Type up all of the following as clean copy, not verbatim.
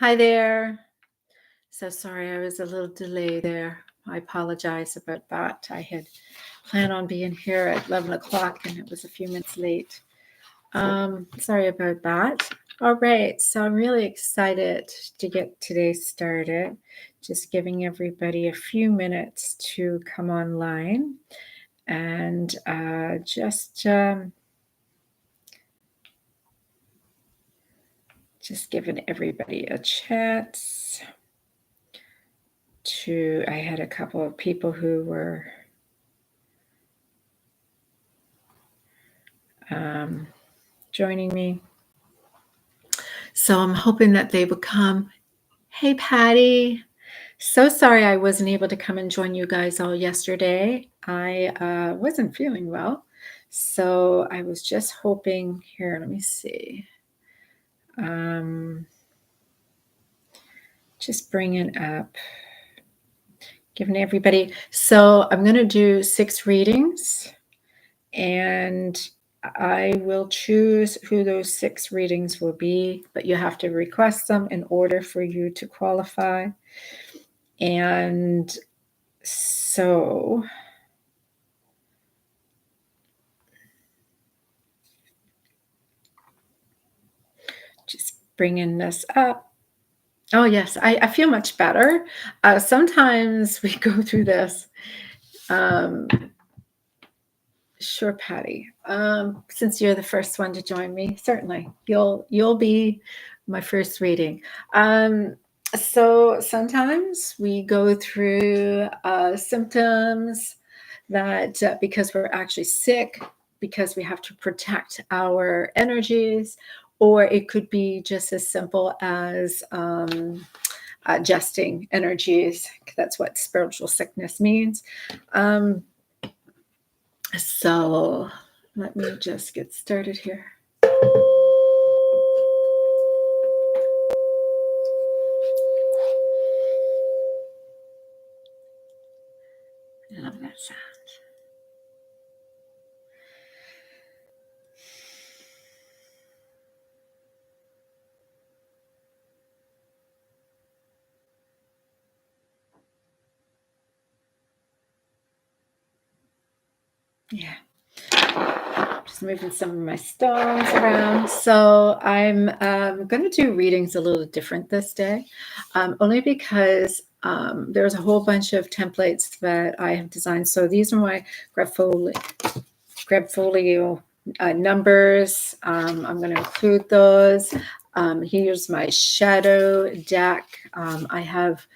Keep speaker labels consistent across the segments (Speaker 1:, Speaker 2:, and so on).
Speaker 1: Hi there. So sorry I was a little delayed there. I apologize about that. I had planned on being here at 11 o'clock and it was a few minutes late. Sorry about that. All right, so I'm really excited to get today started. Just giving everybody a few minutes to come online and just giving everybody a chance to. I had a couple of people who were joining me. So I'm hoping that they would come. Hey, Patty. So sorry I wasn't able to come and join you guys all yesterday. I wasn't feeling well. So I was just hoping here. Let me see. Just bringing up, giving everybody. So I'm going to do 6 readings and I will choose who those 6 readings will be, but you have to request them in order for you to qualify. And so just bringing this up. Oh, yes, I feel much better. Sometimes we go through this. Sure, Patty. Since you're the first one to join me, certainly you'll be my first reading. So sometimes we go through symptoms that because we're actually sick, because we have to protect our energies, or it could be just as simple as adjusting energies. That's what spiritual sickness means. So let me just get started here. I love that sound. Yeah. Just moving some of my stones around. So I'm going to do readings a little different this day, only because there's a whole bunch of templates that I have designed. So these are my Grabfolio numbers. I'm going to include those. Here's my shadow deck. I have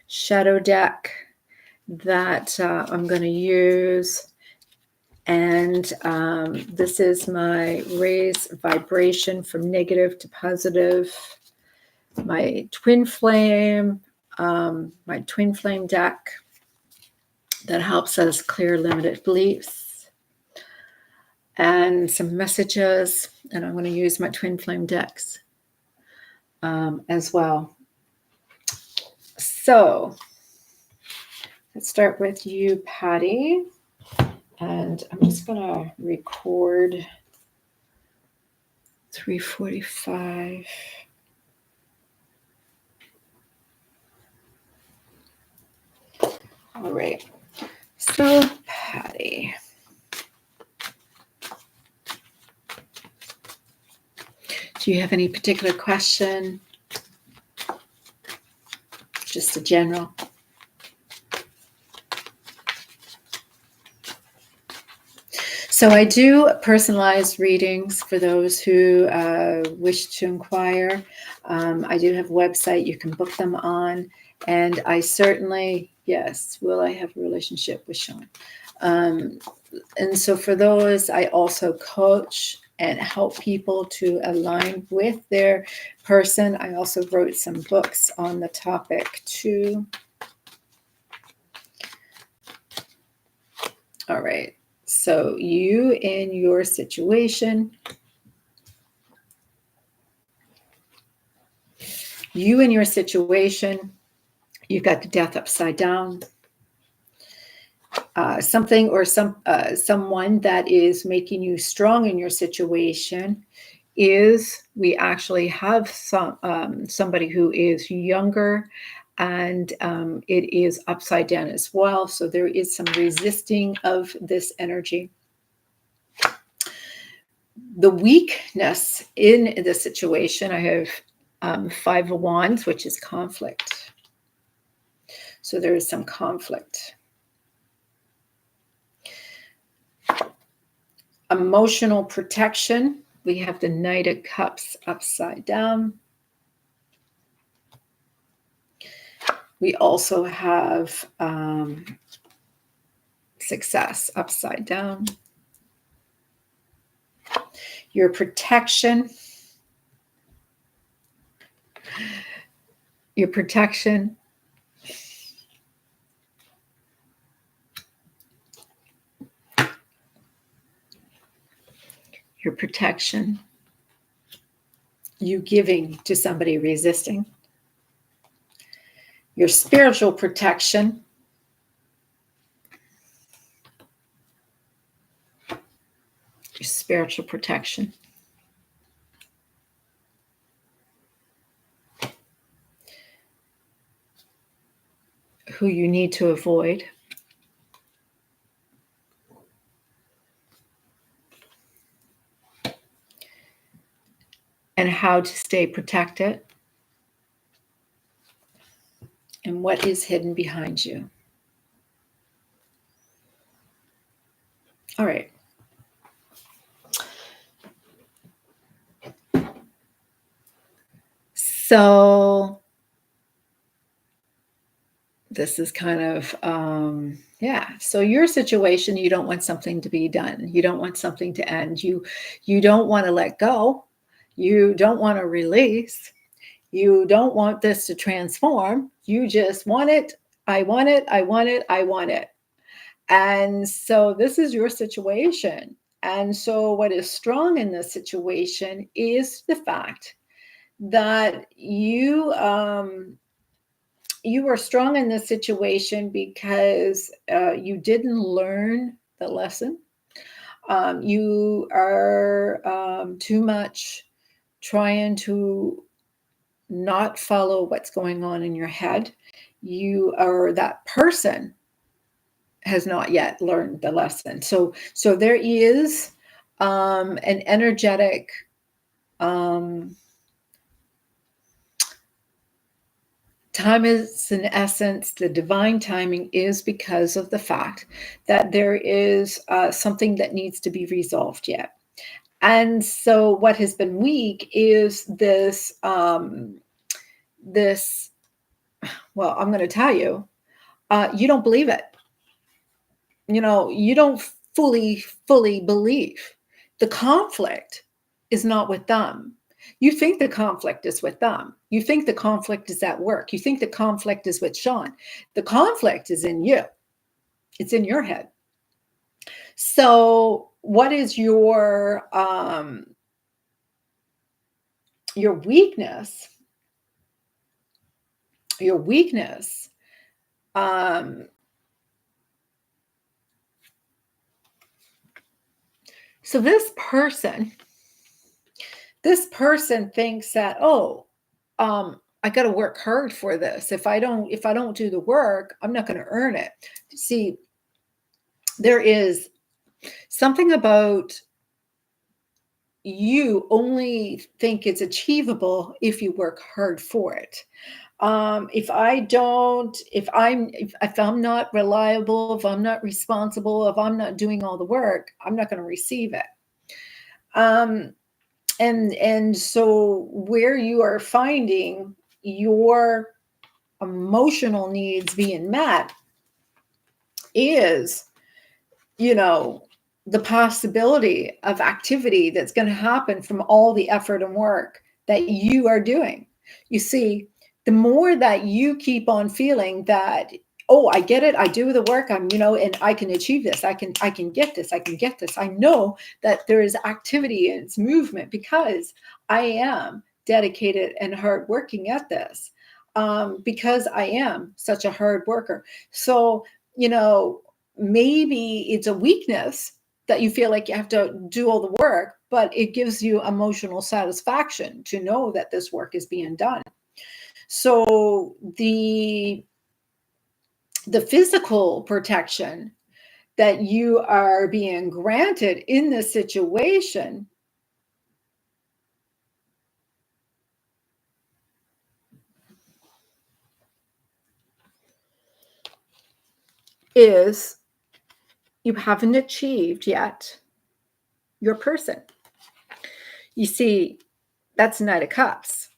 Speaker 1: shadow deck that I'm going to use. And this is my raise vibration from negative to positive. My twin flame deck that helps us clear limited beliefs. And some messages. And I'm going to use my twin flame decks as well. So let's start with you, Patty. And I'm just going to record 3:45. All right. So, Patty. Do you have any particular question? Just a general. So I do personalized readings for those who wish to inquire. I do have a website you can book them on. And I certainly, yes, will I have a relationship with Sean? And so for those, I also coach and help people to align with their person. I also wrote some books on the topic too. All right. So you in your situation, you've got the death upside down. Something or someone that is making you strong in your situation. is we actually have somebody who is younger, and it is upside down as well. So there is some resisting of this energy. The weakness in the situation, I have Five of Wands, which is conflict. So there is some conflict. Emotional protection. We have the Knight of Cups upside down. We also have success upside down. Your protection. Your protection. Your protection. You giving to somebody resisting. Your spiritual protection. Your spiritual protection. Who you need to avoid. And how to stay protected. And what is hidden behind you. All right. So this is kind of, so your situation, you don't want something to be done. You don't want something to end. You don't want to let go. You don't want to release. You don't want this to transform. You just want it. I want it. I want it. I want it. And so this is your situation. And so what is strong in this situation is the fact that you are strong in this situation because you didn't learn the lesson. You are too much trying to not follow what's going on in your head. You are that person has not yet learned the lesson. So there is an energetic time is in essence, the divine timing is because of the fact that there is something that needs to be resolved yet. And so what has been weak is this, well, I'm going to tell you, you don't believe it. You don't fully believe. The conflict is not with them. You think the conflict is with them. You think the conflict is at work. You think the conflict is with Sean. The conflict is in you. It's in your head. So what is your weakness? Your weakness. So this person thinks that, I got to work hard for this. If I don't do the work, I'm not going to earn it. See, there is something about you only think it's achievable if you work hard for it. If I'm not reliable, if I'm not responsible, if I'm not doing all the work, I'm not going to receive it. And so where you are finding your emotional needs being met is, the possibility of activity that's going to happen from all the effort and work that you are doing. You see, the more that you keep on feeling that, I get it, I do the work, and I can achieve this, I can get this, I know that there is activity and it's movement because I am dedicated and hardworking at this, because I am such a hard worker. So, maybe it's a weakness that you feel like you have to do all the work, but it gives you emotional satisfaction to know that this work is being done. So the physical protection that you are being granted in this situation is you haven't achieved yet your person. You see, that's Knight of Cups,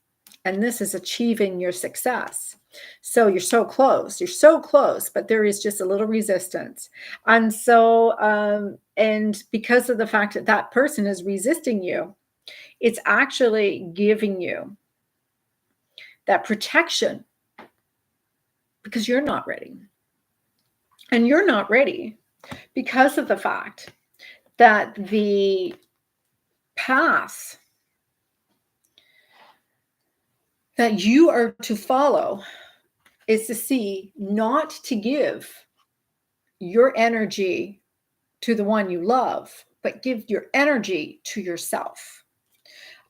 Speaker 1: and this is achieving your success. So you're so close, but there is just a little resistance. And so, and because of the fact that that person is resisting you, it's actually giving you that protection because you're not ready. And you're not ready because of the fact that the path that you are to follow is to see, not to give your energy to the one you love, but give your energy to yourself.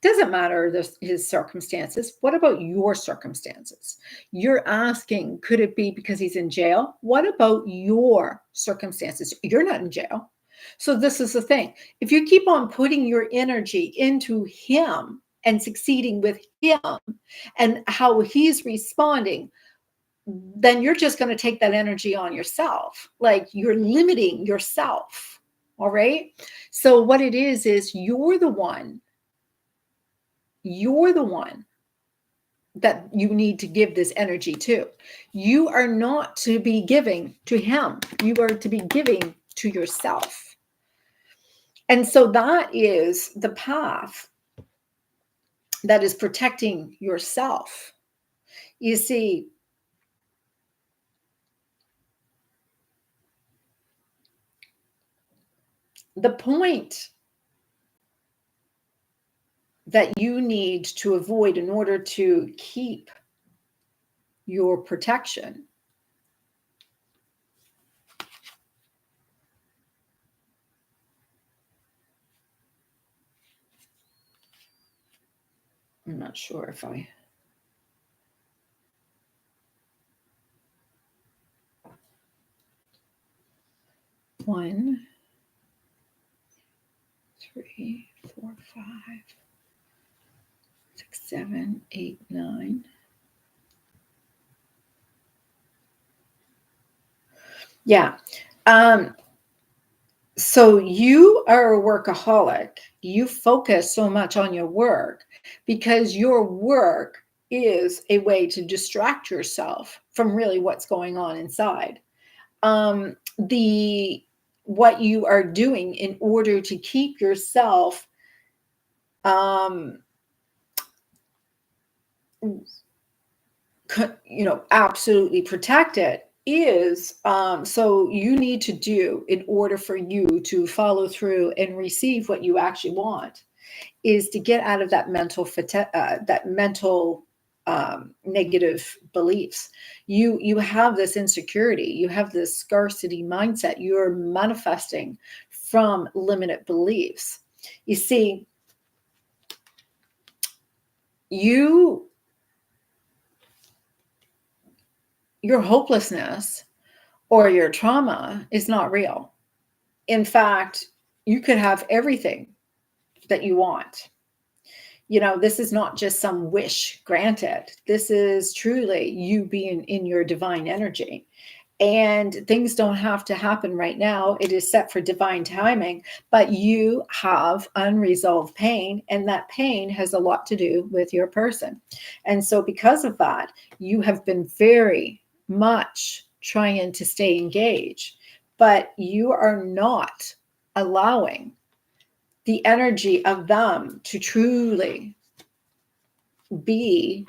Speaker 1: Doesn't matter his circumstances. What about your circumstances? You're asking, could it be because he's in jail? What about your circumstances? You're not in jail. So this is the thing. If you keep on putting your energy into him and succeeding with him and how he's responding, then you're just going to take that energy on yourself. Like you're limiting yourself. All right. So what it is you're the one that you need to give this energy to. You are not to be giving to him. You are to be giving to yourself. And so that is the path that is protecting yourself. You see, the point that you need to avoid in order to keep your protection I'm not sure if I one, 3, 4, 5, 6, 7, 8, 9. Yeah. So you are a workaholic. You focus so much on your work because your work is a way to distract yourself from really what's going on inside. What you are doing in order to keep yourself absolutely protected is so you need to do in order for you to follow through and receive what you actually want is to get out of that mental negative beliefs. You have this insecurity, you have this scarcity mindset, you're manifesting from limited beliefs. You see, your hopelessness or your trauma is not real. In fact, you could have everything that you want. This is not just some wish granted. This is truly you being in your divine energy. And things don't have to happen right now. It is set for divine timing, but you have unresolved pain, and that pain has a lot to do with your person. And so because of that, you have been very much trying to stay engaged, but you are not allowing the energy of them to truly be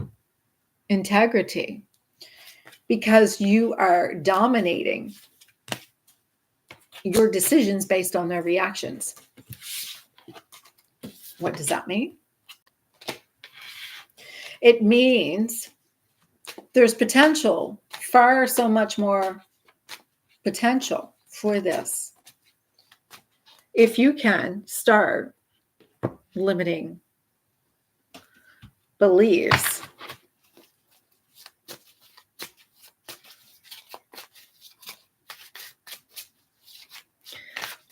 Speaker 1: integrity because you are dominating your decisions based on their reactions. What does that mean? It means there's potential, far so much more potential for this. if you can, start limiting beliefs.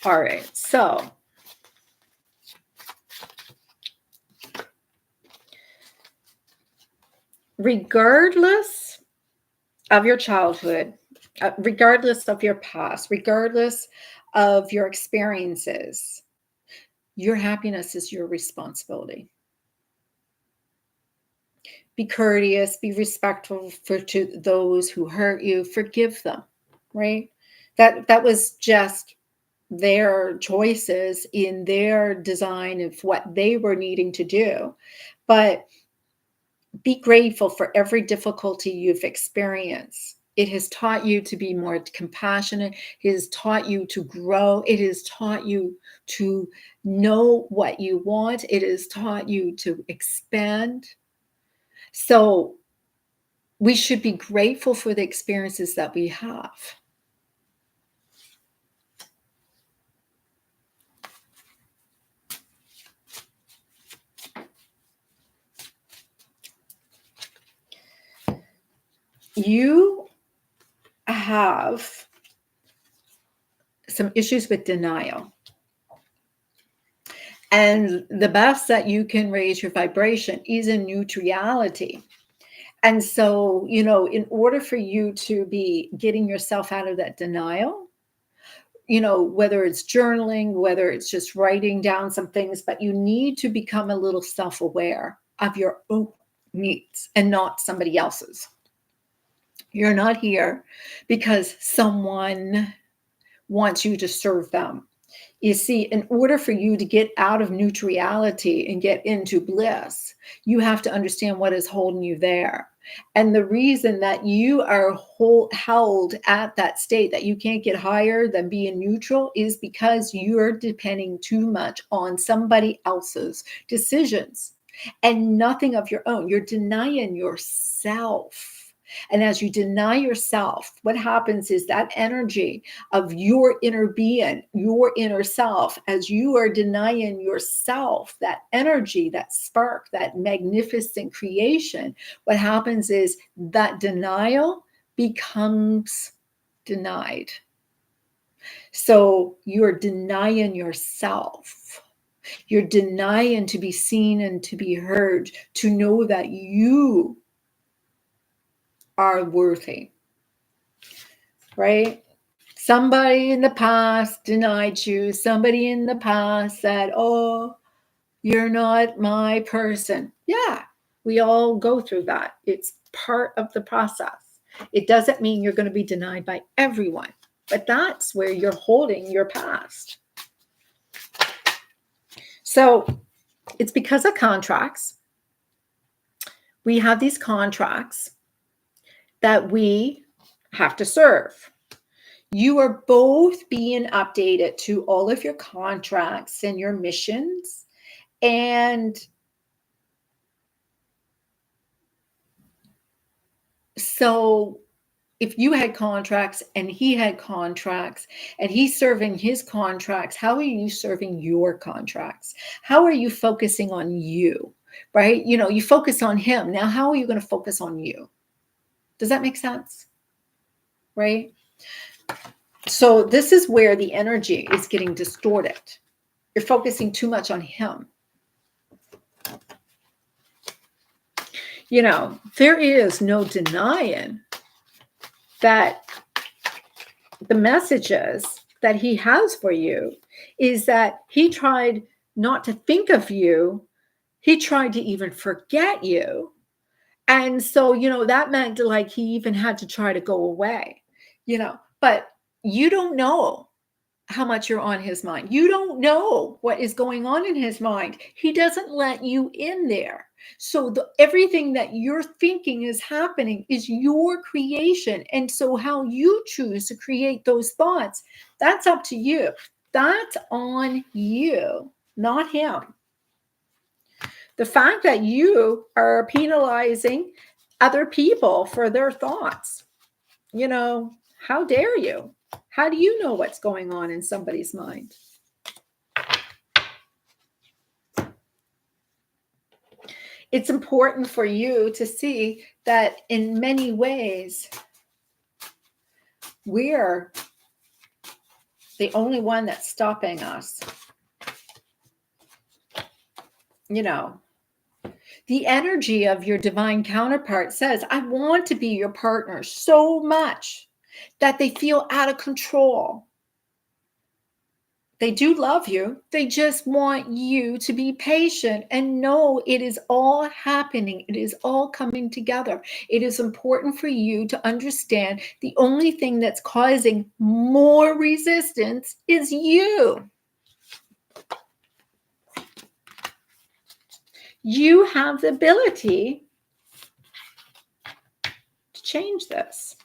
Speaker 1: All right, so regardless of your childhood, regardless of your past, regardless of your experiences, your happiness is your responsibility. Be courteous, be respectful to those who hurt you, forgive them, right? That was just their choices in their design of what they were needing to do. But be grateful for every difficulty you've experienced. It has taught you to be more compassionate. It has taught you to grow. It has taught you to know what you want. It has taught you to expand. So we should be grateful for the experiences that we have. You have some issues with denial. And the best that you can raise your vibration is in neutrality. And so, in order for you to be getting yourself out of that denial, whether it's journaling, whether it's just writing down some things, but you need to become a little self-aware of your own needs and not somebody else's. You're not here because someone wants you to serve them. You see, in order for you to get out of neutrality and get into bliss, you have to understand what is holding you there. And the reason that you are held at that state, that you can't get higher than being neutral, is because you're depending too much on somebody else's decisions and nothing of your own. You're denying yourself. And as you deny yourself, what happens is that energy of your inner being, your inner self, as you are denying yourself, that energy, that spark, that magnificent creation, what happens is that denial becomes denied. So you're denying yourself. You're denying to be seen and to be heard, to know that you are worthy, right? Somebody in the past denied you. Somebody in the past said, oh, you're not my person. Yeah, we all go through that. It's part of the process. It doesn't mean you're going to be denied by everyone, but that's where you're holding your past. So it's because of contracts. We have these contracts that we have to serve. You are both being updated to all of your contracts and your missions. And so if you had contracts and he had contracts and he's serving his contracts, how are you serving your contracts? How are you focusing on you, right? You focus on him. Now, how are you going to focus on you? Does that make sense? Right? So this is where the energy is getting distorted. You're focusing too much on him. There is no denying that the messages that he has for you is that he tried not to think of you. He tried to even forget you. And so, that meant like he even had to try to go away, but you don't know how much you're on his mind. You don't know what is going on in his mind. He doesn't let you in there. So everything that you're thinking is happening is your creation. And so how you choose to create those thoughts, that's up to you. That's on you, not him. The fact that you are penalizing other people for their thoughts, how dare you? How do you know what's going on in somebody's mind? it's important for you to see that in many ways, we're the only one that's stopping us. You know, the energy of your divine counterpart says, I want to be your partner so much that they feel out of control. They do love you. They just want you to be patient and know it is all happening. It is all coming together. It is important for you to understand the only thing that's causing more resistance is you. You have the ability to change this.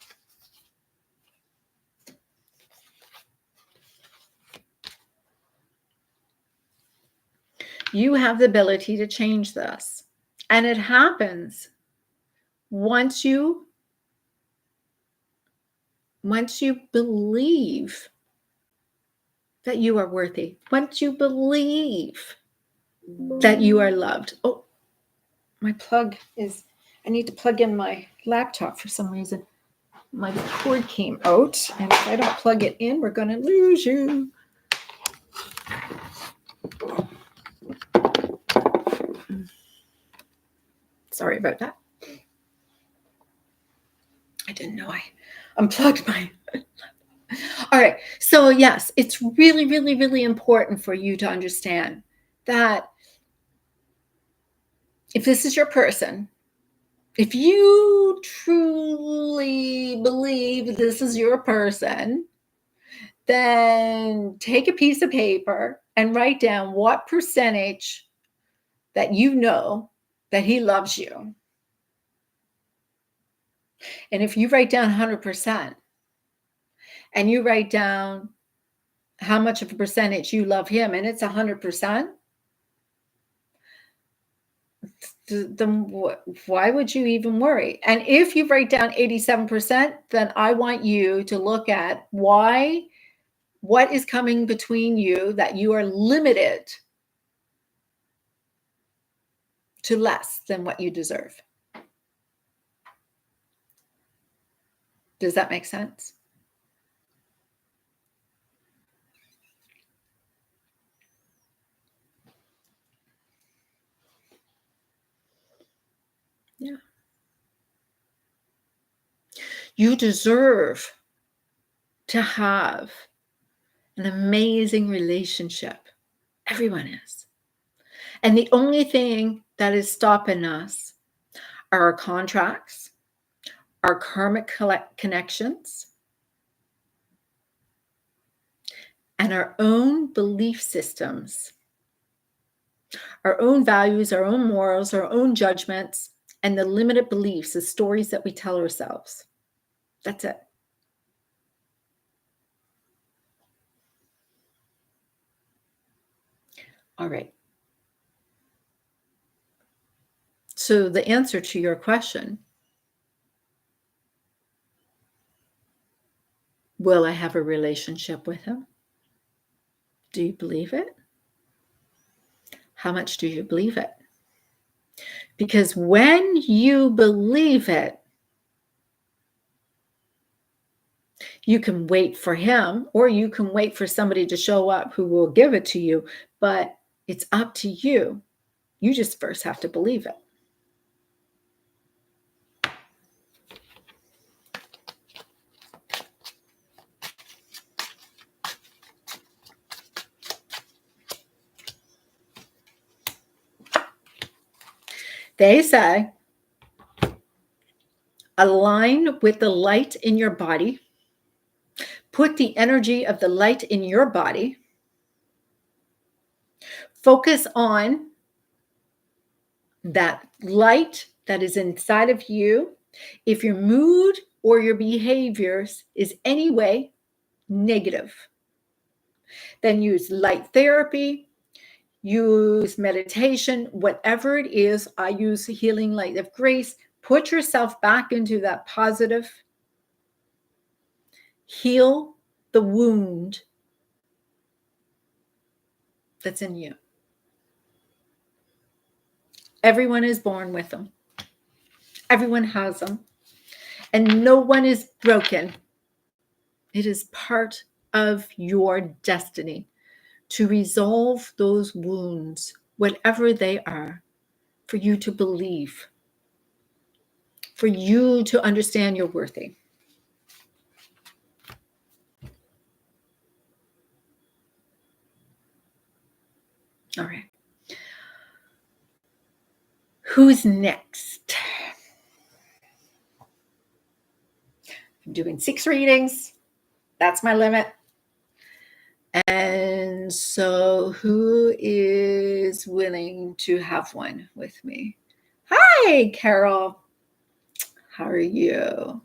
Speaker 1: You have the ability to change this. And it happens once you believe that you are worthy, once you believe that you are loved. Oh, my plug is, I need to plug in my laptop for some reason. My cord came out, and if I don't plug it in, we're going to lose you. Sorry about that. I didn't know I unplugged my. All right. So, yes, it's really, really, really important for you to understand that if this is your person, if you truly believe this is your person, then take a piece of paper and write down what percentage that you know that he loves you. And if you write down 100% and you write down how much of a percentage you love him and it's 100%, then why would you even worry? And if you write down 87%, then I want you to look at what is coming between you that you are limited to less than what you deserve. Does that make sense? Yeah. You deserve to have an amazing relationship. Everyone is. And the only thing that is stopping us are our contracts, our karmic connections, and our own belief systems, our own values, our own morals, our own judgments, and the limited beliefs, the stories that we tell ourselves. That's it. All right. So the answer to your question, will I have a relationship with him? Do you believe it? How much do you believe it? Because when you believe it, you can wait for him or you can wait for somebody to show up who will give it to you, but it's up to you. You just first have to believe it. They say, align with the light in your body. Put the energy of the light in your body. Focus on that light that is inside of you. If your mood or your behaviors is anyway negative, then use light therapy, use meditation, whatever it is. I use healing light of grace. Put yourself back into that positive. Heal the wound that's in you. Everyone is born with them. Everyone has them. And no one is broken. It is part of your destiny to resolve those wounds, whatever they are, for you to believe, for you to understand you're worthy. All right. Who's next? I'm doing 6 readings. That's my limit. And so who is willing to have one with me? Hi, Carol. How are you?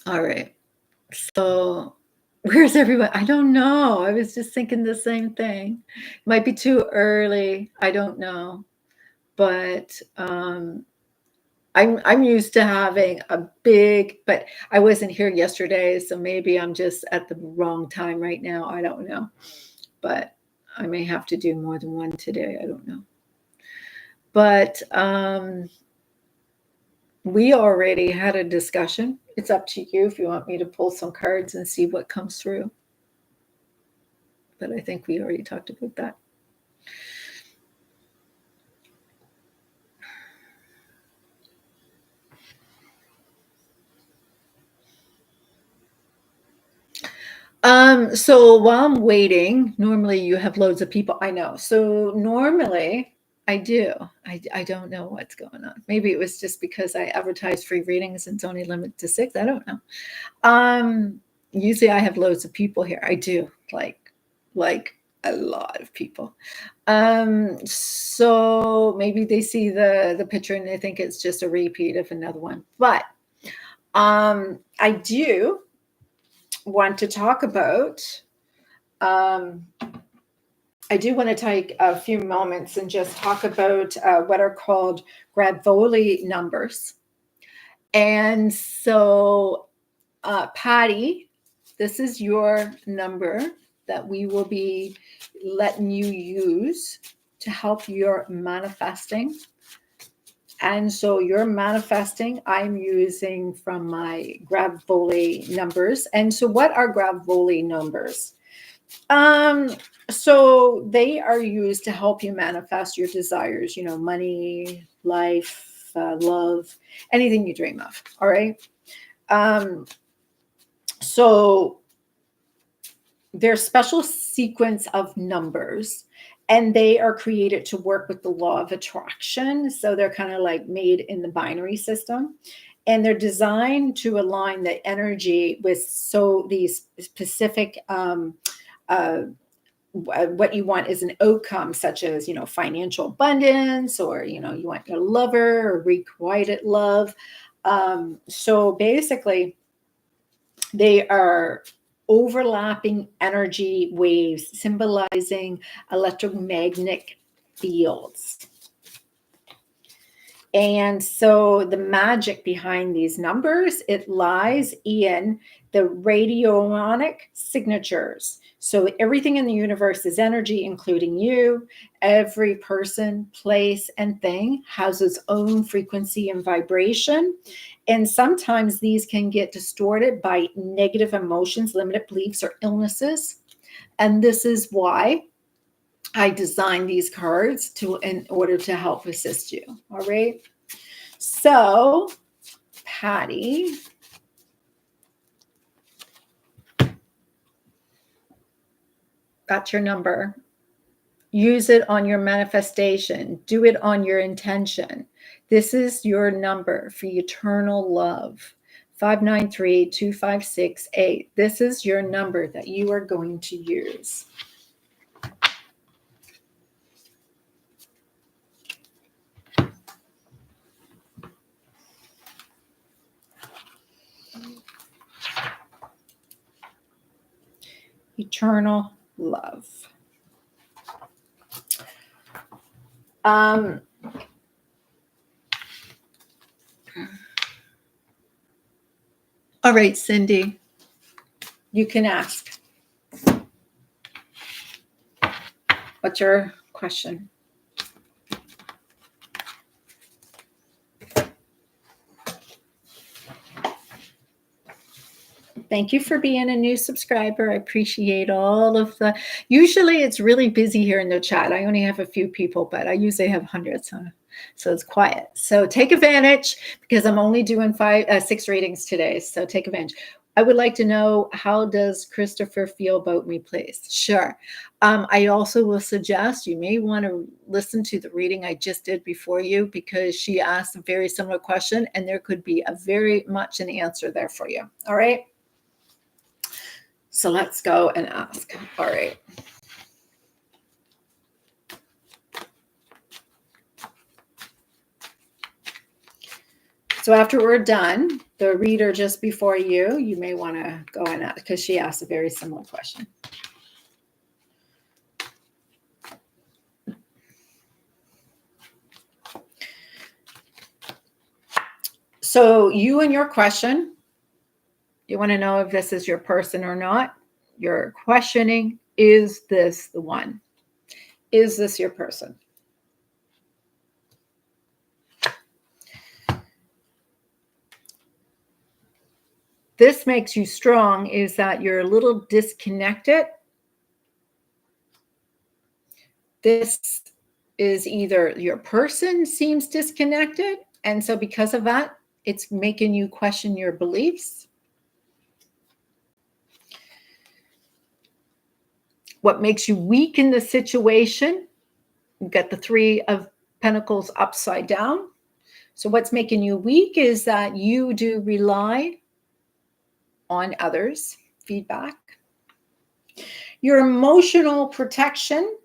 Speaker 1: All right. So where's everyone? I don't know. I was just thinking the same thing. Might be too early. I don't know. But I'm used to having a big, but I wasn't here yesterday, so maybe I'm just at the wrong time right now. I don't know. But I may have to do more than one today. I don't know. But we already had a discussion. It's up to you if you want me to pull some cards and see what comes through. But I think we already talked about that. So while I'm waiting, normally you have loads of people. I know. So normally I do. I don't know what's going on. Maybe it was just because I advertise free readings and it's only limited to 6. I don't know. Usually I have loads of people here. I do, like a lot of people. So maybe they see the picture and they think it's just a repeat of another one. But I do want to talk about I do want to take a few moments and just talk about what are called Grabovoi numbers. And so, Patty, this is your number that we will be letting you use to help your manifesting. And so you're manifesting, I'm using from my Grabovoi numbers. And so what are Grabovoi numbers? So they are used to help you manifest your desires, money, life, love, anything you dream of. All right. So there's special sequence of numbers and they are created to work with the law of attraction. So they're kind of like made in the binary system. And they're designed to align the energy with these specific what you want is an outcome, such as financial abundance, or you want your lover or requited love. So basically, they are overlapping energy waves symbolizing electromagnetic fields. And so the magic behind these numbers, it lies in the radionic signatures. So everything in the universe is energy, including you. Every person, place, and thing has its own frequency and vibration. And sometimes these can get distorted by negative emotions, limited beliefs, or illnesses. And this is why I designed these cards in order to help assist you. All right. So, Patty, that's your number. Use it on your manifestation. Do it on your intention. This is your number for eternal love. 593-2568. This is your number that you are going to use. Eternal love. All right, Cindy, you can ask. What's your question? Thank you for being a new subscriber. I appreciate all of the. Usually it's really busy here in the chat. I only have a few people, but I usually have hundreds. So it's quiet. So take advantage because I'm only doing 6 readings today. So take advantage. I would like to know, how does Christopher feel about me, please? Sure. I also will suggest you may want to listen to the reading I just did before you, because she asked a very similar question and there could be a very much an answer there for you. All right. So let's go and ask. All right. So after we're done, the reader just before you may want to go and ask, because she asked a very similar question. So you and your question, you want to know if this is your person or not. You're questioning, is this the one? Is this your person? This makes you strong, is that you're a little disconnected. This is either your person seems disconnected, and so because of that, it's making you question your beliefs. What makes you weak in the situation? You've got the 3 of Pentacles upside down. So what's making you weak is that you do rely on others' feedback. Your emotional protection,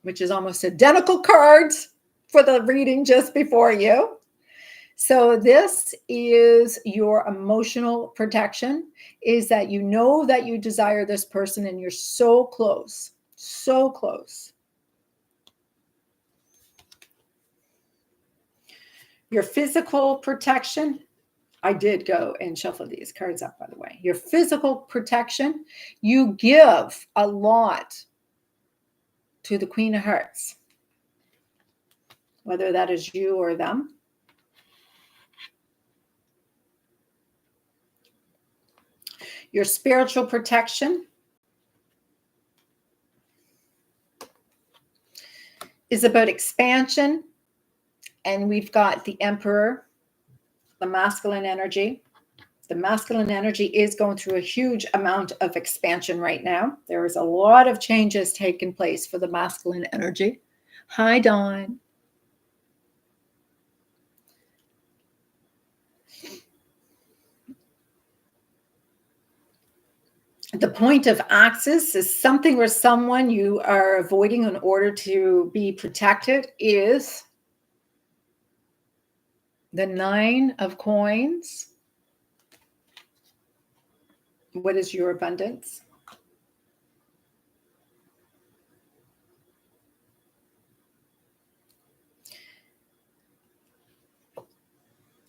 Speaker 1: which is almost identical cards for the reading just before you. So this is your emotional protection, is that you know that you desire this person and you're so close, so close. Your physical protection, I did go and shuffle these cards up, by the way. Your physical protection, you give a lot to the Queen of Hearts, whether that is you or them. Your spiritual protection is about expansion. And we've got the Emperor, the masculine energy. The masculine energy is going through a huge amount of expansion right now. There is a lot of changes taking place for the masculine energy. Hi, Dawn. The point of axis is something where someone you are avoiding in order to be protected, is the 9 of coins. What is your abundance?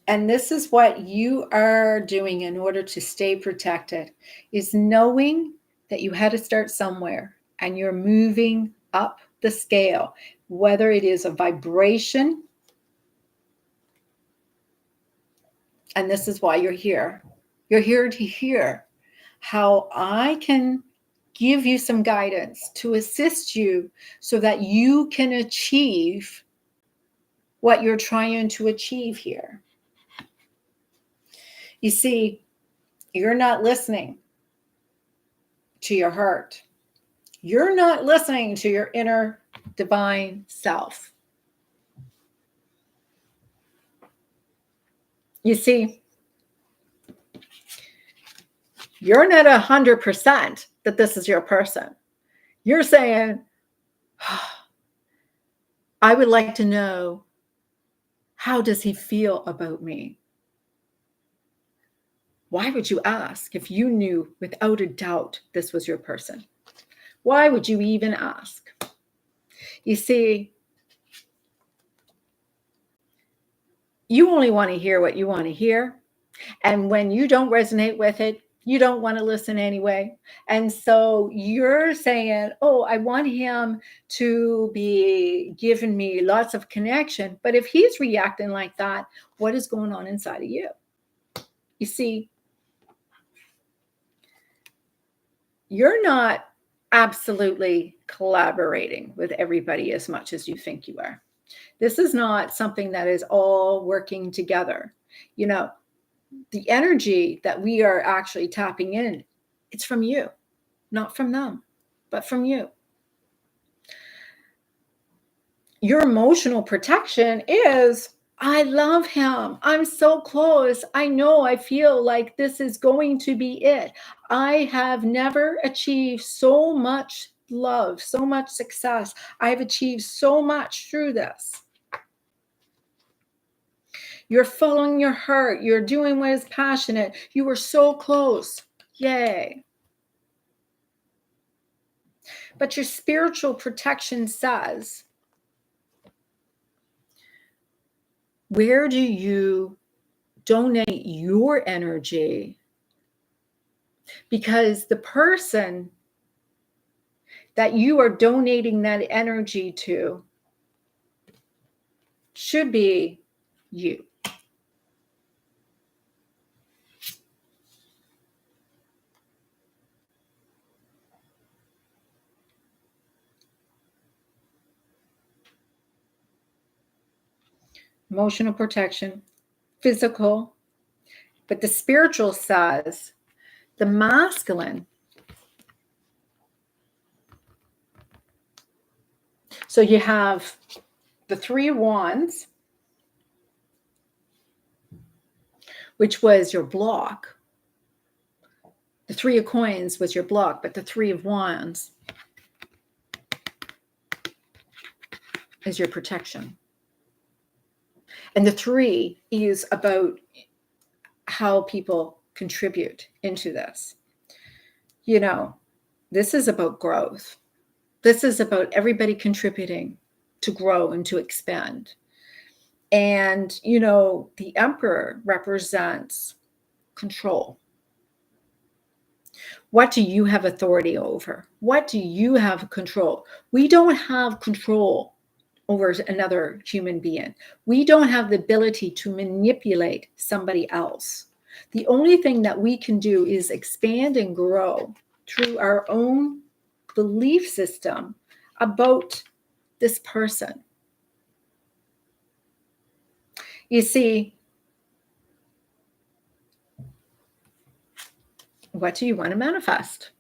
Speaker 1: And this is what you are doing in order to stay protected, is knowing that you had to start somewhere and you're moving up the scale, whether it is a vibration. And this is why you're here. You're here to hear how I can give you some guidance to assist you so that you can achieve what you're trying to achieve here. You see, you're not listening to your heart. You're not listening to your inner divine self. You see, you're not 100% that this is your person. You're saying, I would like to know, how does he feel about me? Why would you ask if you knew without a doubt this was your person? Why would you even ask? You see, you only want to hear what you want to hear. And when you don't resonate with it, You don't want to listen anyway. And so you're saying, oh, I want him to be giving me lots of connection. But if he's reacting like that, what is going on inside of you? You see, you're not absolutely collaborating with everybody as much as you think you are. This is not something that is all working together. You know, the energy that we are actually tapping in, it's from you, not from them, but from you. Your emotional protection is, I love him. I'm so close. I know, I feel like this is going to be it. I have never achieved so much love, so much success. I've achieved so much through this. You're following your heart. You're doing what is passionate. You were so close. Yay. But your spiritual protection says, where do you donate your energy? Because the person that you are donating that energy to should be you. Emotional protection, physical, but the spiritual says the masculine. So you have the Three of Wands, which was your block. The Three of Coins was your block, but the Three of Wands is your protection. And the three is about how people contribute into this. You know, this is about growth. This is about everybody contributing to grow and to expand. And, you know, the Emperor represents control. What do you have authority over? What do you have control? We don't have control over another human being. We don't have the ability to manipulate somebody else. The only thing that we can do is expand and grow through our own belief system about this person. You see, what do you want to manifest?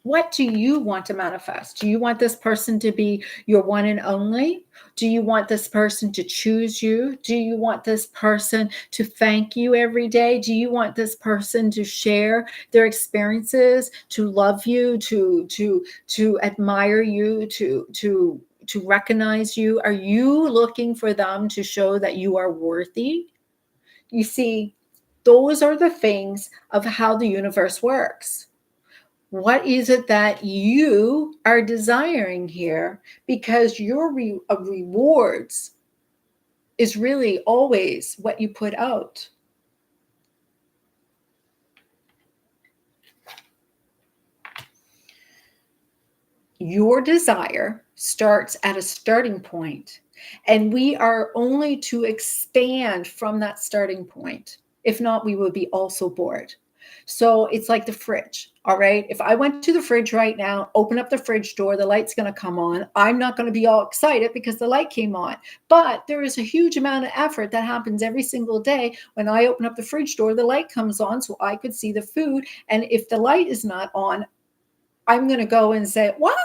Speaker 1: What do you want to manifest? Do you want this person to be your one and only? Do you want this person to choose you? Do you want this person to thank you every day? Do you want this person to share their experiences, to love you, to admire you, to recognize you? Are you looking for them to show that you are worthy? You see, those are the things of how the universe works. What is it that you are desiring here? Because your rewards is really always what you put out. Your desire starts at a starting point, and we are only to expand from that starting point. If not, we would be also bored. So it's like the fridge. All right. If I went to the fridge right now, open up the fridge door, the light's going to come on. I'm not going to be all excited because the light came on. But there is a huge amount of effort that happens every single day. When I open up the fridge door, the light comes on so I could see the food. And if the light is not on, I'm going to go and say, what?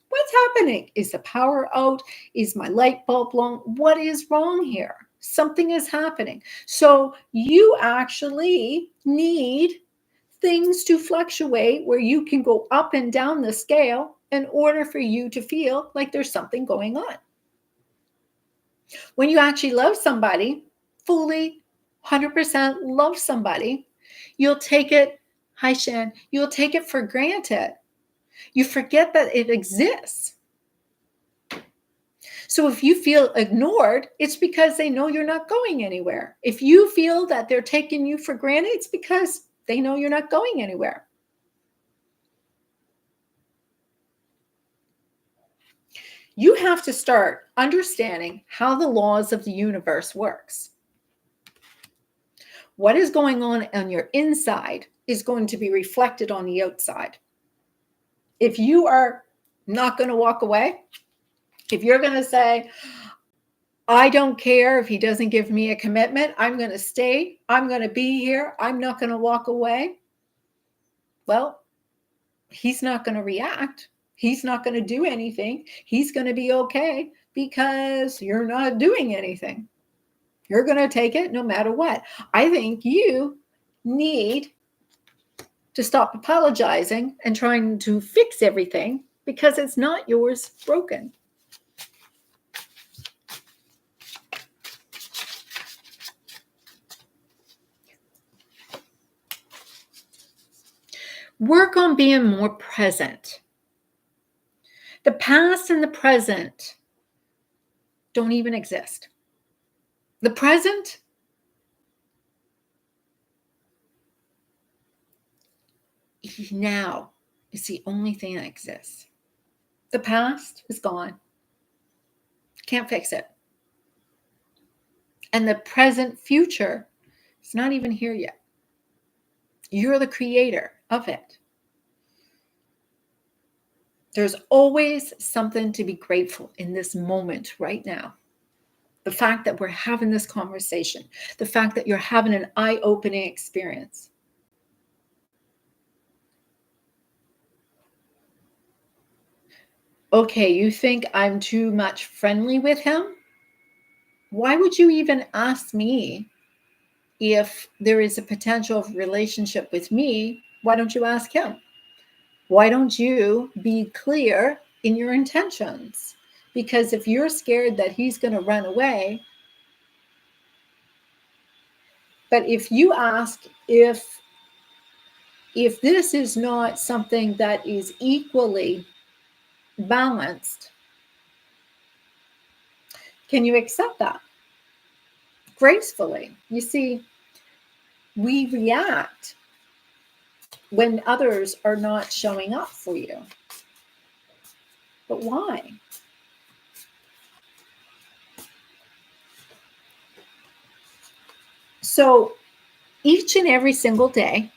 Speaker 1: What's happening? Is the power out? Is my light bulb blown? What is wrong here? Something is happening. So you actually need things to fluctuate where you can go up and down the scale in order for you to feel like there's something going on. When you actually love somebody, fully 100% love somebody, you'll take it, hi Shan, you'll take it for granted. You forget that it exists. So if you feel ignored, it's because they know you're not going anywhere. If you feel that they're taking you for granted, it's because They know you're not going anywhere. You have to start understanding how the laws of the universe works. What is going on your inside is going to be reflected on the outside. If you are not going to walk away, if you're going to say, I don't care if he doesn't give me a commitment, I'm going to stay, I'm going to be here, I'm not going to walk away, well, he's not going to react. He's not going to do anything. He's going to be okay because you're not doing anything. You're going to take it no matter what. I think you need to stop apologizing and trying to fix everything because it's not yours broken. Work on being more present. The past and the present don't even exist. The present now is the only thing that exists. The past is gone. Can't fix it. And the present future is not even here yet. You're the creator of it. There's always something to be grateful in this moment right now. The fact that we're having this conversation, the fact that you're having an eye-opening experience. Okay, you think I'm too much friendly with him? Why would you even ask me if there is a potential relationship with me? Why don't you ask him? Why don't you be clear in your intentions? Because if you're scared that he's going to run away, but if you ask if this is not something that is equally balanced, can you accept that gracefully? You see, we react when others are not showing up for you. But why? So each and every single day,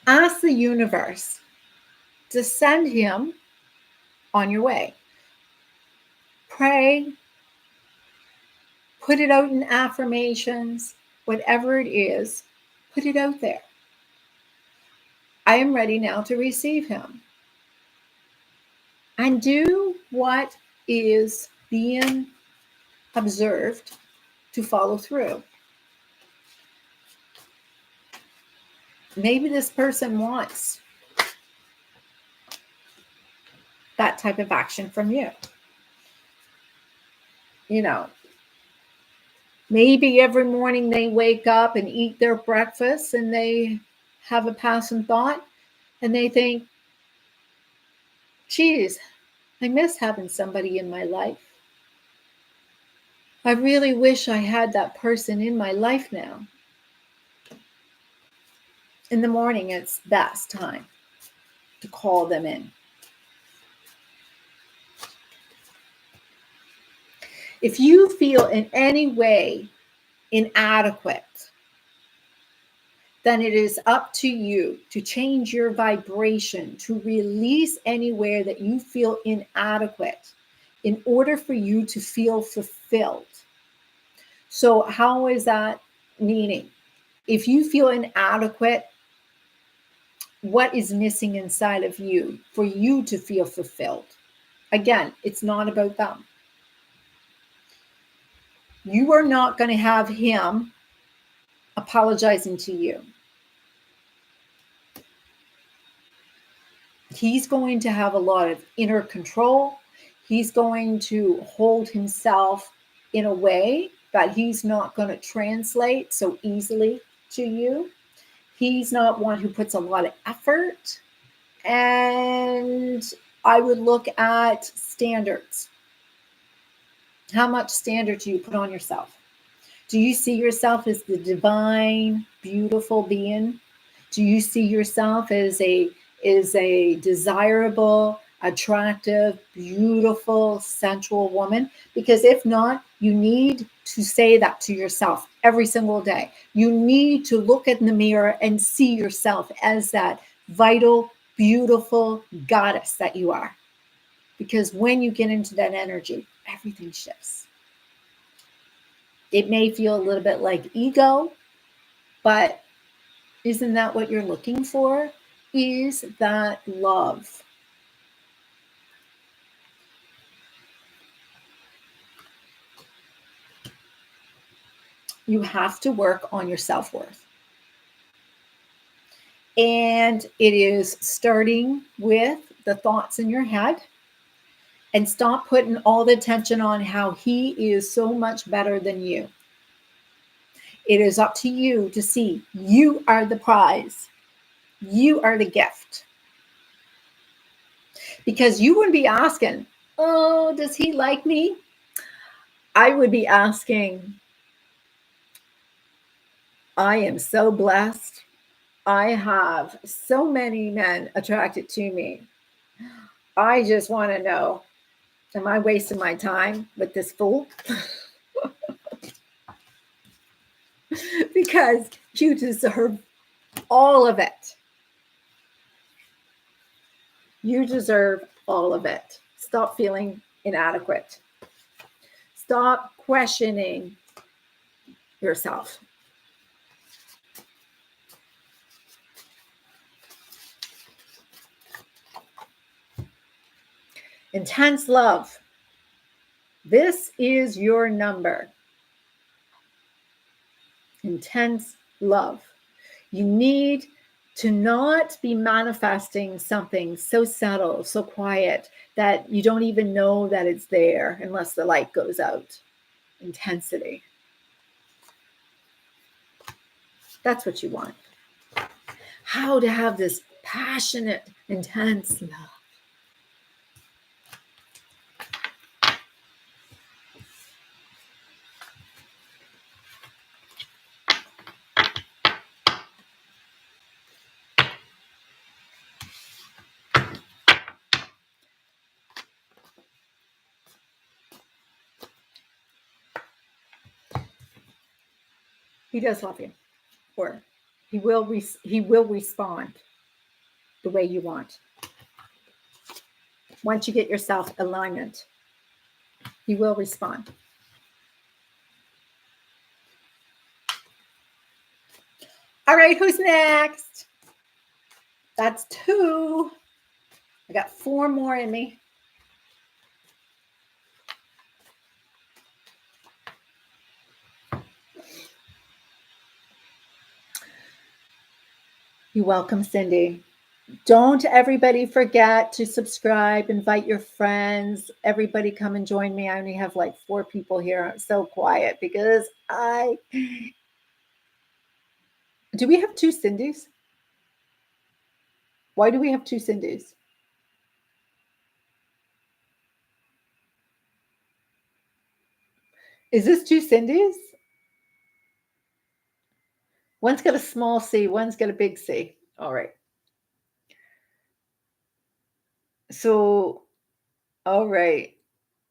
Speaker 1: ask the universe to send him on your way. Pray, put it out in affirmations, whatever it is, put it out there. I am ready now to receive him. And do what is being observed to follow through. Maybe this person wants that type of action from you. You know, maybe every morning they wake up and eat their breakfast and they have a passing thought and they think, geez, I miss having somebody in my life. I really wish I had that person in my life now. In the morning, it's best time to call them in. If you feel in any way inadequate, then it is up to you to change your vibration, to release anywhere that you feel inadequate in order for you to feel fulfilled. So how is that meaning? If you feel inadequate, what is missing inside of you for you to feel fulfilled? Again, it's not about them. You are not going to have him apologizing to you. He's going to have a lot of inner control. He's going to hold himself in a way that he's not going to translate so easily to you. He's not one who puts a lot of effort. And I would look at standards. How much standard do you put on yourself? Do you see yourself as the divine, beautiful being? Do you see yourself as a desirable, attractive, beautiful, sensual woman? Because if not, you need to say that to yourself every single day. You need to look in the mirror and see yourself as that vital, beautiful goddess that you are. Because when you get into that energy, everything shifts. It may feel a little bit like ego, but isn't that what you're looking for? Is that love? You have to work on your self worth. And it is starting with the thoughts in your head, and stop putting all the attention on how he is so much better than you. It is up to you to see you are the prize, you are the gift. Because you wouldn't be asking, oh, does he like me? I would be asking, I am so blessed. I have so many men attracted to me. I just want to know, am I wasting my time with this fool? Because you deserve all of it. You deserve all of it. Stop feeling inadequate. Stop questioning yourself. Intense love. This is your number. Intense love. You need to not be manifesting something so subtle, so quiet that you don't even know that it's there unless the light goes out. Intensity. That's what you want. How to have this passionate, intense love. He does love you, or he will respond the way you want. Once you get yourself alignment, he will respond. All right, who's next? That's 2. I got 4 more in me. You're welcome, Cindy. Don't everybody forget to subscribe, invite your friends. Everybody come and join me. I only have like 4 people here. I'm so quiet because do we have 2 Cindys? Why do we have 2 Cindys? Is this 2 Cindys? One's got a small C, one's got a big C. All right. So, all right.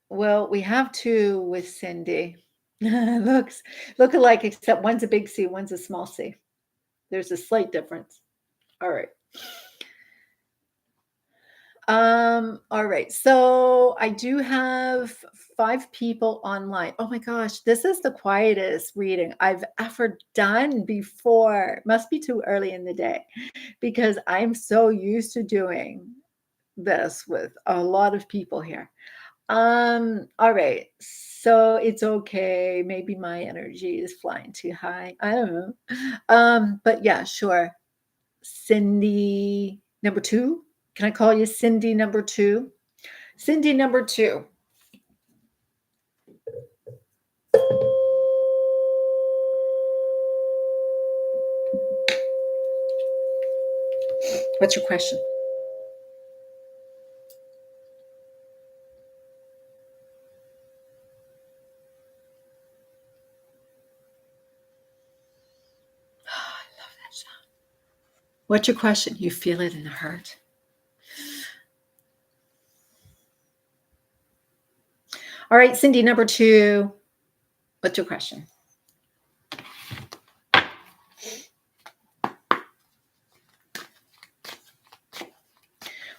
Speaker 1: Well, we have 2 with Cindy. Look alike, except one's a big C, one's a small C. There's a slight difference. All right. All right. So I do have 5 people online. Oh my gosh, this is the quietest reading I've ever done before. Must be too early in the day because I'm so used to doing this with a lot of people here. All right. So it's okay. Maybe my energy is flying too high. I don't know. But yeah, sure. Cindy number 2. Can I call you Cindy number 2? Cindy number 2. What's your question? What's your question? You feel it in the heart. All right, Cindy, number 2. What's your question?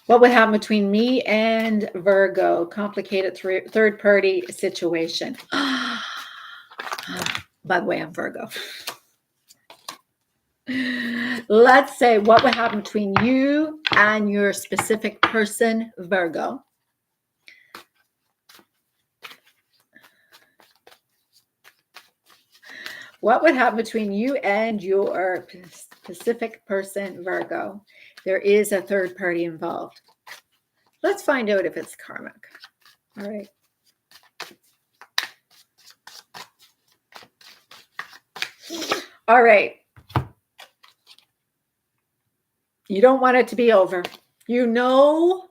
Speaker 1: What would happen between me and Virgo? Complicated third-party situation. By the way, I'm Virgo. Let's say what would happen between you and your specific person, Virgo. What would happen between you and your specific person, Virgo? There is a third party involved. Let's find out if it's karmic. All right. All right. You don't want it to be over. You know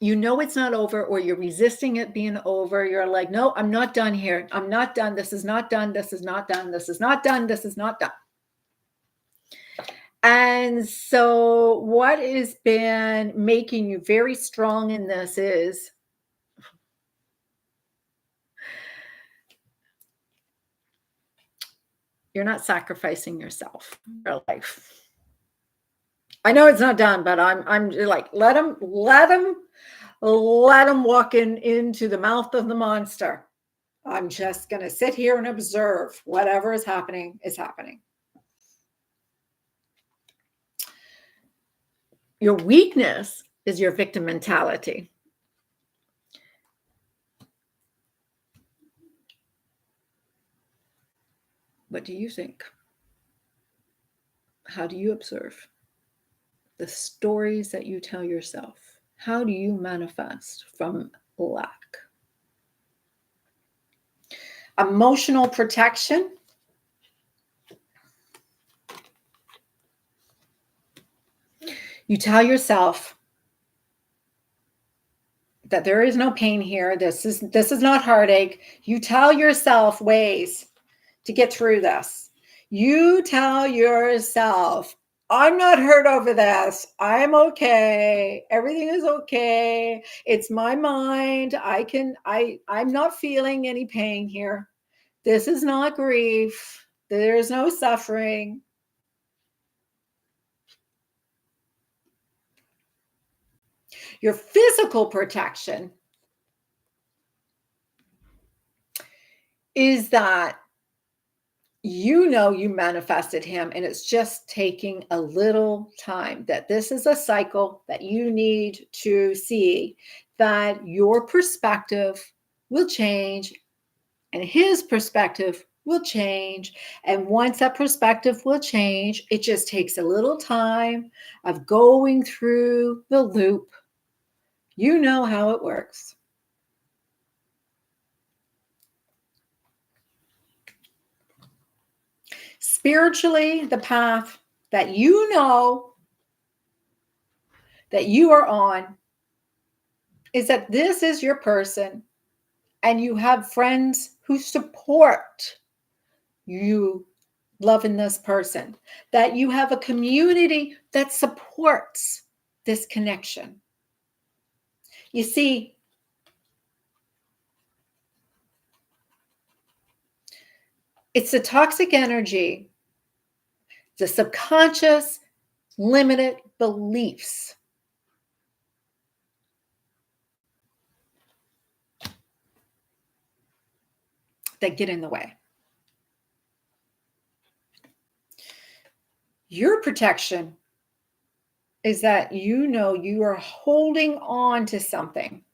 Speaker 1: it's not over, or you're resisting it being over. You're like, no, I'm not done here. I'm not done. This is not done. This is not done. This is not done. This is not done. And so what has been making you very strong in this is you're not sacrificing yourself in your life. I know it's not done, but I'm like, let him walk into the mouth of the monster. I'm just going to sit here and observe whatever is happening is happening. Your weakness is your victim mentality. What do you think? How do you observe the stories that you tell yourself? How do you manifest from lack? Emotional protection. You tell yourself that there is no pain here. This is not heartache. You tell yourself ways to get through this. You tell yourself, I'm not hurt over this. I'm okay. Everything is okay. It's my mind. I'm not feeling any pain here. This is not grief. There's no suffering. Your physical protection is that you manifested him, and it's just taking a little time, that this is a cycle that you need to see, that your perspective will change and his perspective will change. And once that perspective will change, it just takes a little time of going through the loop. You know how it works. Spiritually, the path that you know that you are on is that this is your person, and you have friends who support you loving this person, that you have a community that supports this connection. You see, it's the toxic energy, the subconscious limited beliefs that get in the way. Your protection is that you are holding on to something.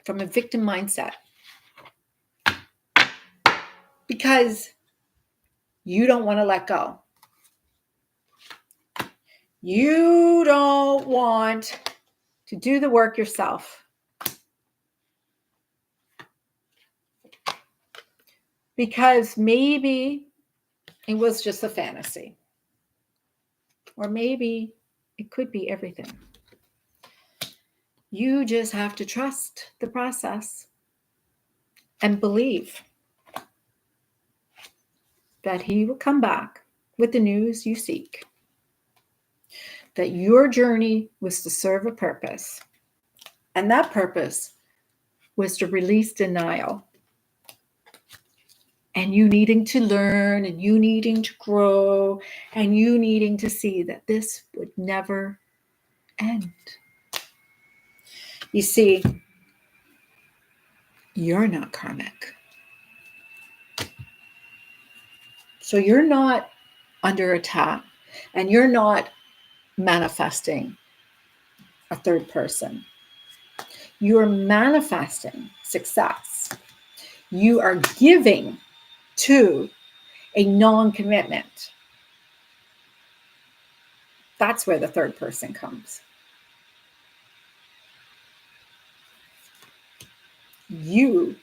Speaker 1: From a victim mindset. Because you don't want to let go. You don't want to do the work yourself. Because maybe it was just a fantasy. Or maybe it could be everything. You just have to trust the process and believe that he will come back with the news you seek, that your journey was to serve a purpose, and that purpose was to release denial, and you needing to learn, and you needing to grow, and you needing to see that this would never end. You see, you're not karmic. So you're not under attack, and you're not manifesting a third person. You're manifesting success. You are giving to a non-commitment. That's where the third person comes. You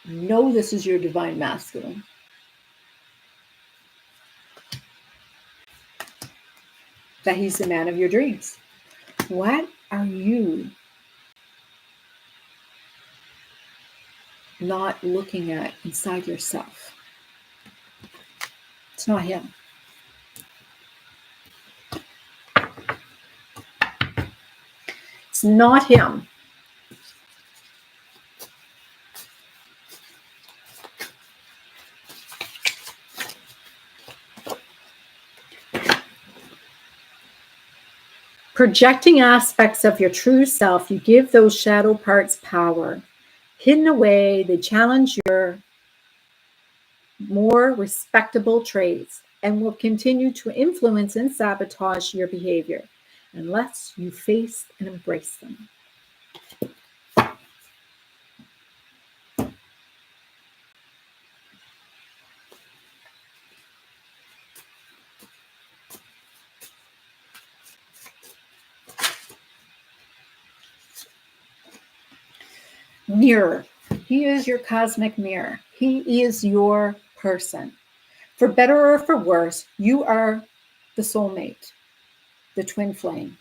Speaker 1: know this is your divine masculine. That he's the man of your dreams. What are you not looking at inside yourself? It's not him. It's not him. Projecting aspects of your true self, you give those shadow parts power. Hidden away, they challenge your more respectable traits and will continue to influence and sabotage your behavior unless you face and embrace them. Mirror. He is your cosmic mirror. He is your person. For better or for worse, you are the soulmate, the twin flame,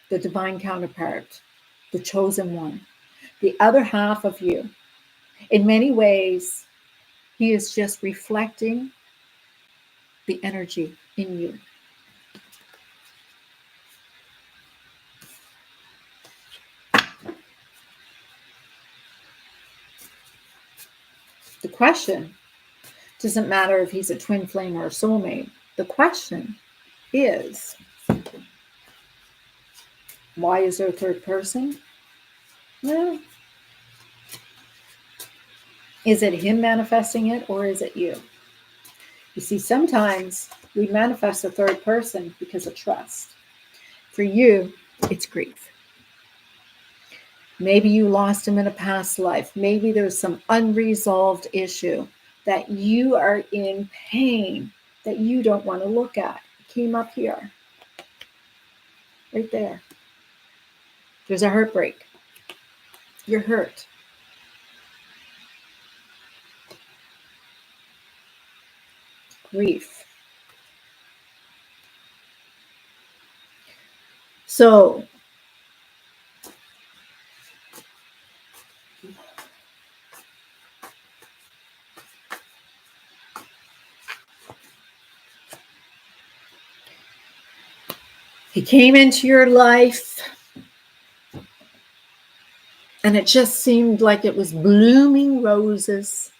Speaker 1: the divine counterpart, the chosen one, the other half of you. In many ways, he is just reflecting the energy in you. The question doesn't matter if he's a twin flame or a soulmate. The question is, why is there a third person? Well, is it him manifesting it or is it you? You see, sometimes we manifest a third person because of trust. For you, it's grief. Maybe you lost him in a past life. Maybe there's some unresolved issue that you are in pain that you don't want to look at. It came up here, right there. There's a heartbreak. You're hurt. Grief. So, he came into your life and it just seemed like it was blooming roses.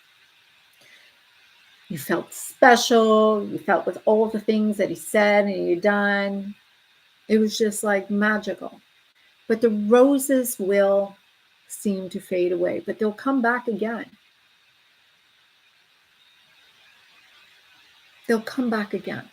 Speaker 1: You felt special. You felt with all the things that he said and you done. It was just like magical. But the roses will seem to fade away, but they'll come back again. They'll come back again.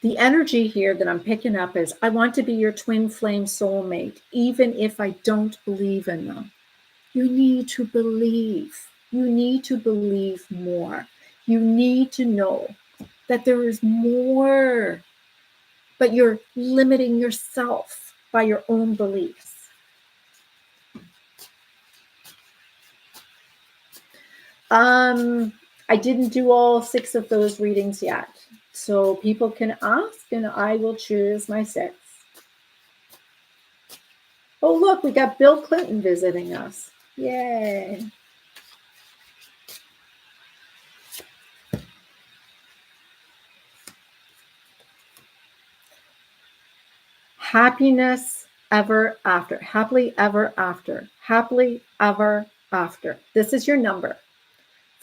Speaker 1: The energy here that I'm picking up is, I want to be your twin flame soulmate, even if I don't believe in them. You need to believe. You need to believe more. You need to know that there is more, but you're limiting yourself by your own beliefs. I didn't do all 6 of those readings yet. So people can ask and I will choose my 6. Oh, look, we got Bill Clinton visiting us. Yay. Happiness ever after. Happily ever after. Happily ever after. This is your number.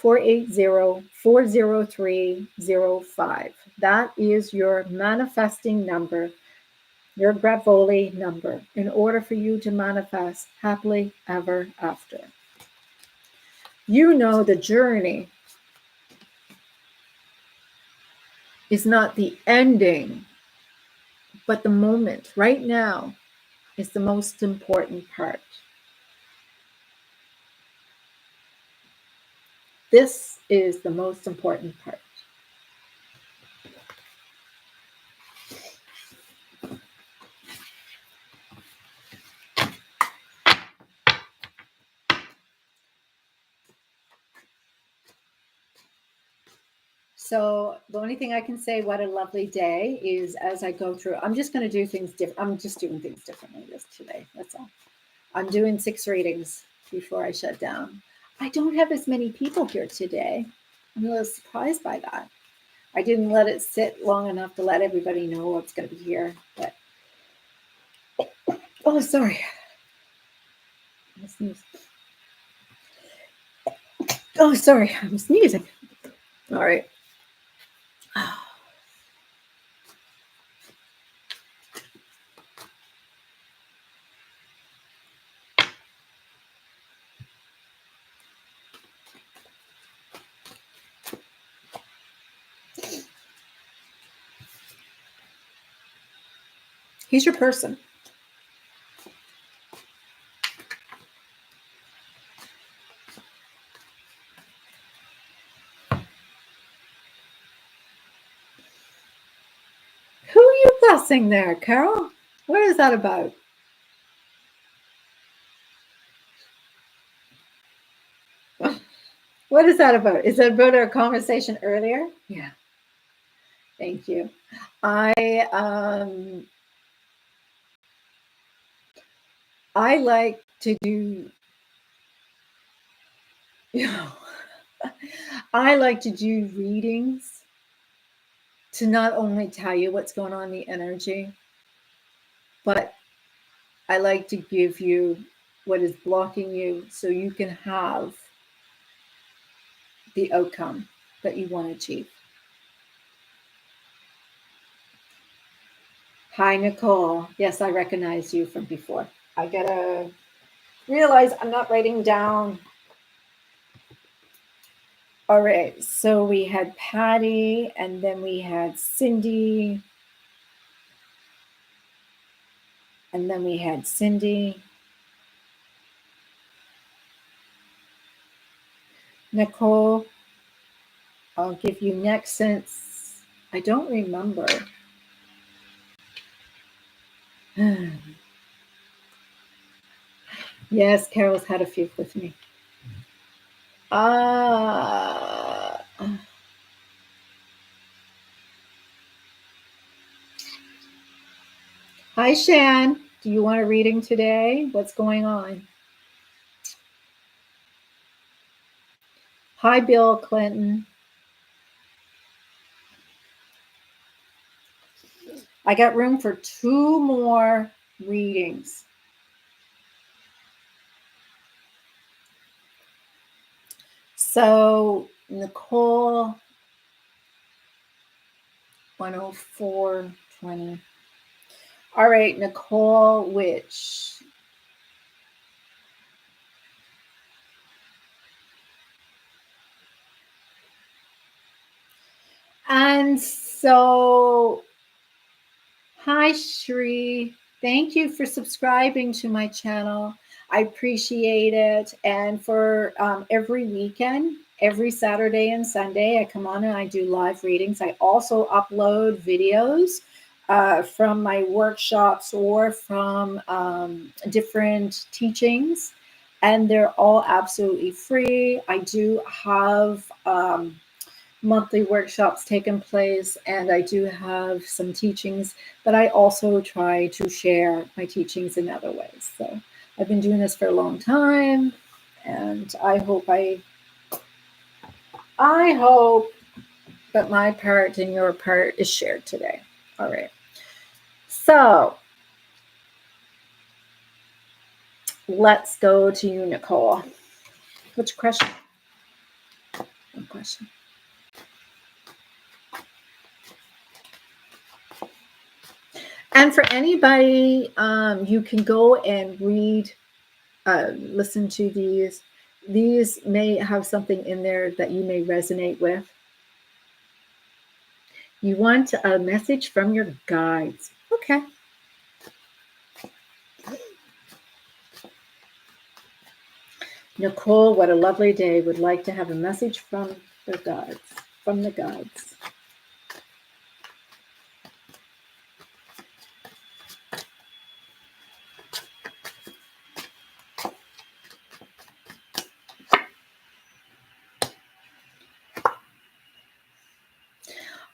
Speaker 1: 480-403-05. That is your manifesting number, your Grabovoi number, in order for you to manifest happily ever after. You know the journey is not the ending, but the moment right now is the most important part. This is the most important part. So the only thing I can say, what a lovely day, is as I go through, I'm just going to do things different. I'm just doing things differently this today. That's all. I'm doing 6 readings before I shut down. I don't have as many people here today. I'm a little surprised by that. I didn't let it sit long enough to let everybody know what's going to be here. But oh, sorry. I sneezed. Oh, sorry. I'm sneezing. All right. He's your person. Who are you blessing there, Carol? What is that about? What is that about? Is that about our conversation earlier? Yeah. Thank you. I like to do, I like to do readings to not only tell you what's going on in the energy, but I like to give you what is blocking you so you can have the outcome that you want to achieve. Hi, Nicole. Yes, I recognize you from before. I gotta realize I'm not writing down. All right, so we had Patty, and then we had Cindy, and then we had Cindy. Nicole, I'll give you next since I don't remember. Yes, Carol's had a few with me. Hi, Shan. Do you want a reading today? What's going on? Hi, Bill Clinton. I got room for 2 more readings. So, Nicole, 104.20. All right, Nicole, which? And so, hi, Shri. Thank you for subscribing to my channel. I appreciate it. And for every weekend, every Saturday and Sunday, I come on and I do live readings. I also upload videos from my workshops or from different teachings. and they're all absolutely free. I do have monthly workshops taking place, and I do have some teachings, but I also try to share my teachings in other ways. So I've been doing this for a long time, and I hope that my part and your part is shared today. All right. So let's go to you, Nicole. What's your question? One question. And for anybody, you can go and read, listen to these. These may have something in there that you may resonate with. You want a message from your guides. Okay. Nicole, what a lovely day. Would like to have a message from the guides. From the guides.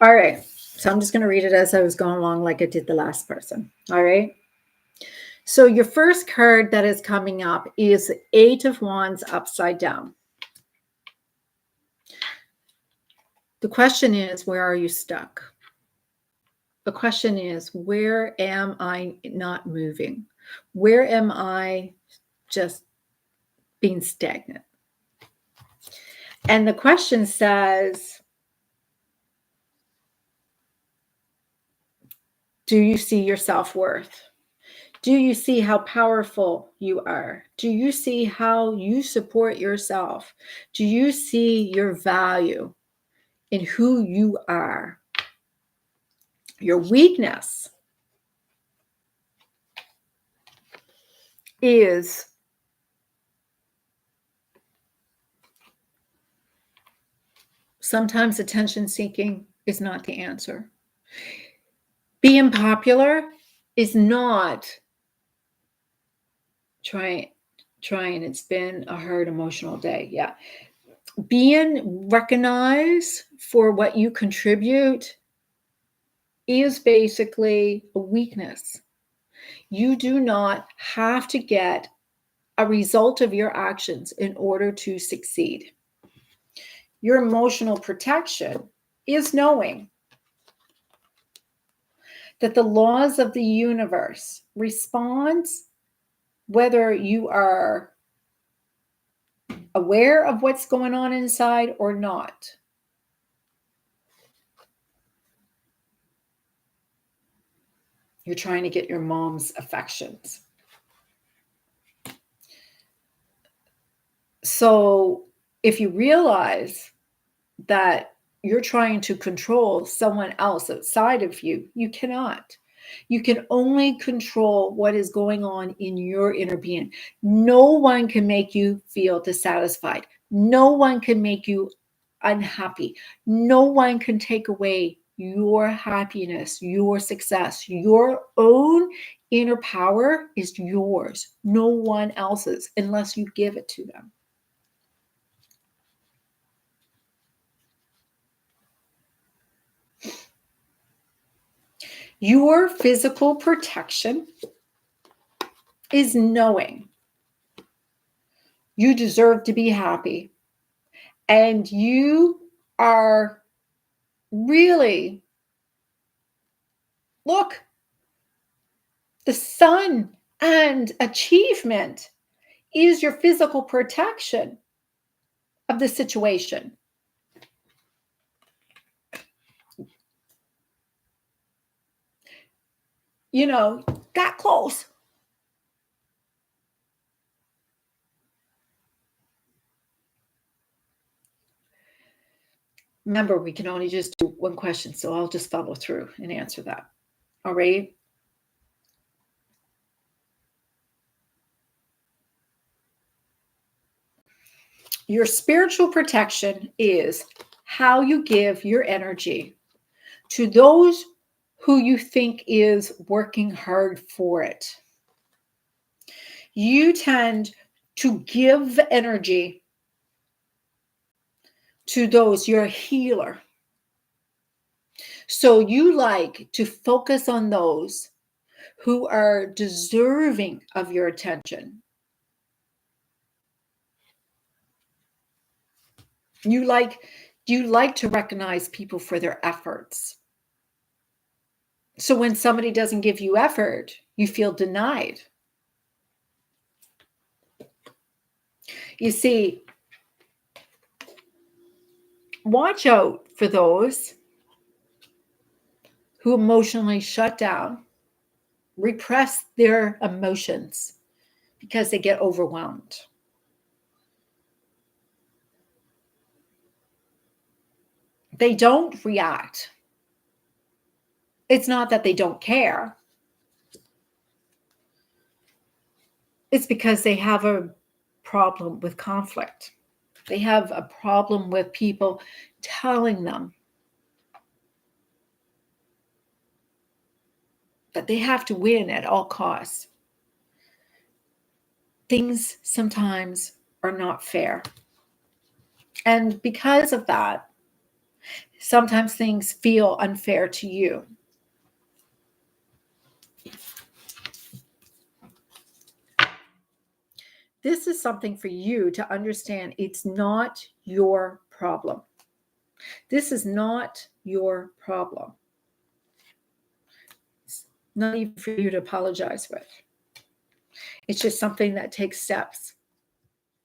Speaker 1: All right. So I'm just going to read it as I was going along, like I did the last person. All right. So your first card that is coming up is Eight of Wands upside down. The question is, where are you stuck? The question is, where am I not moving? Where am I just being stagnant? And the question says, do you see your self-worth? Do you see how powerful you are? Do you see how you support yourself? Do you see your value in who you are? Your weakness is sometimes attention seeking is not the answer. Being popular is not trying. It's been a hard emotional day. Yeah. Being recognized for what you contribute is basically a weakness. You do not have to get a result of your actions in order to succeed. Your emotional protection is knowing that the laws of the universe responds whether you are aware of what's going on inside or not. You're trying to get your mom's affections. So if you realize that you're trying to control someone else outside of you, you cannot. You can only control what is going on in your inner being. No one can make you feel dissatisfied. No one can make you unhappy. No one can take away your happiness, your success. Your own inner power is yours, no one else's, unless you give it to them. Your physical protection is knowing you deserve to be happy, and you are really, look, the sun and achievement is your physical protection of the situation. You know, got close. Remember, we can only just do one question, so I'll just follow through and answer that. All right. Your spiritual protection is how you give your energy to those who you think is working hard for it. You tend to give energy to those. You're a healer. So you like to focus on those who are deserving of your attention. You like to recognize people for their efforts. So when somebody doesn't give you effort, you feel denied. You see, watch out for those who emotionally shut down, repress their emotions because they get overwhelmed. They don't react. It's not that they don't care. It's because they have a problem with conflict. They have a problem with people telling them that they have to win at all costs. Things sometimes are not fair. And because of that, sometimes things feel unfair to you. This is something for you to understand. It's not your problem. This is not your problem. It's not even for you to apologize with. It's just something that takes steps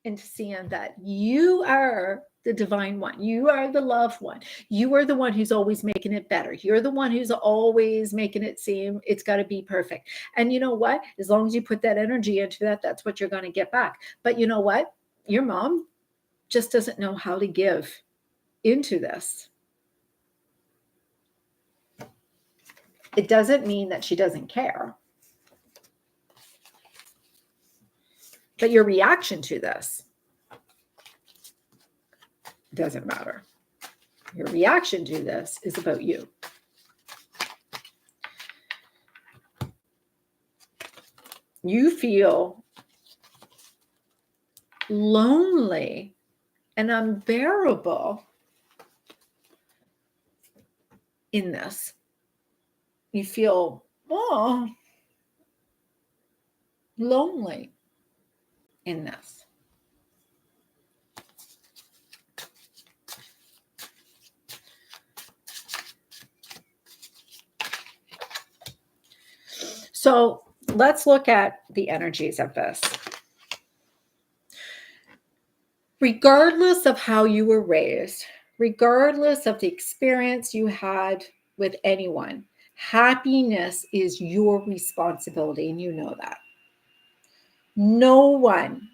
Speaker 1: into seeing that you are the divine one. You are the loved one. You are the one who's always making it better. You're the one who's always making it seem it's got to be perfect. And you know what? As long as you put that energy into that, that's what you're going to get back. But you know what? Your mom just doesn't know how to give into this. It doesn't mean that she doesn't care. But your reaction to this doesn't matter. Your reaction to this is about you. You feel lonely and unbearable in this. You feel, lonely in this. So let's look at the energies of this. Regardless of how you were raised, regardless of the experience you had with anyone, happiness is your responsibility, and you know that. No one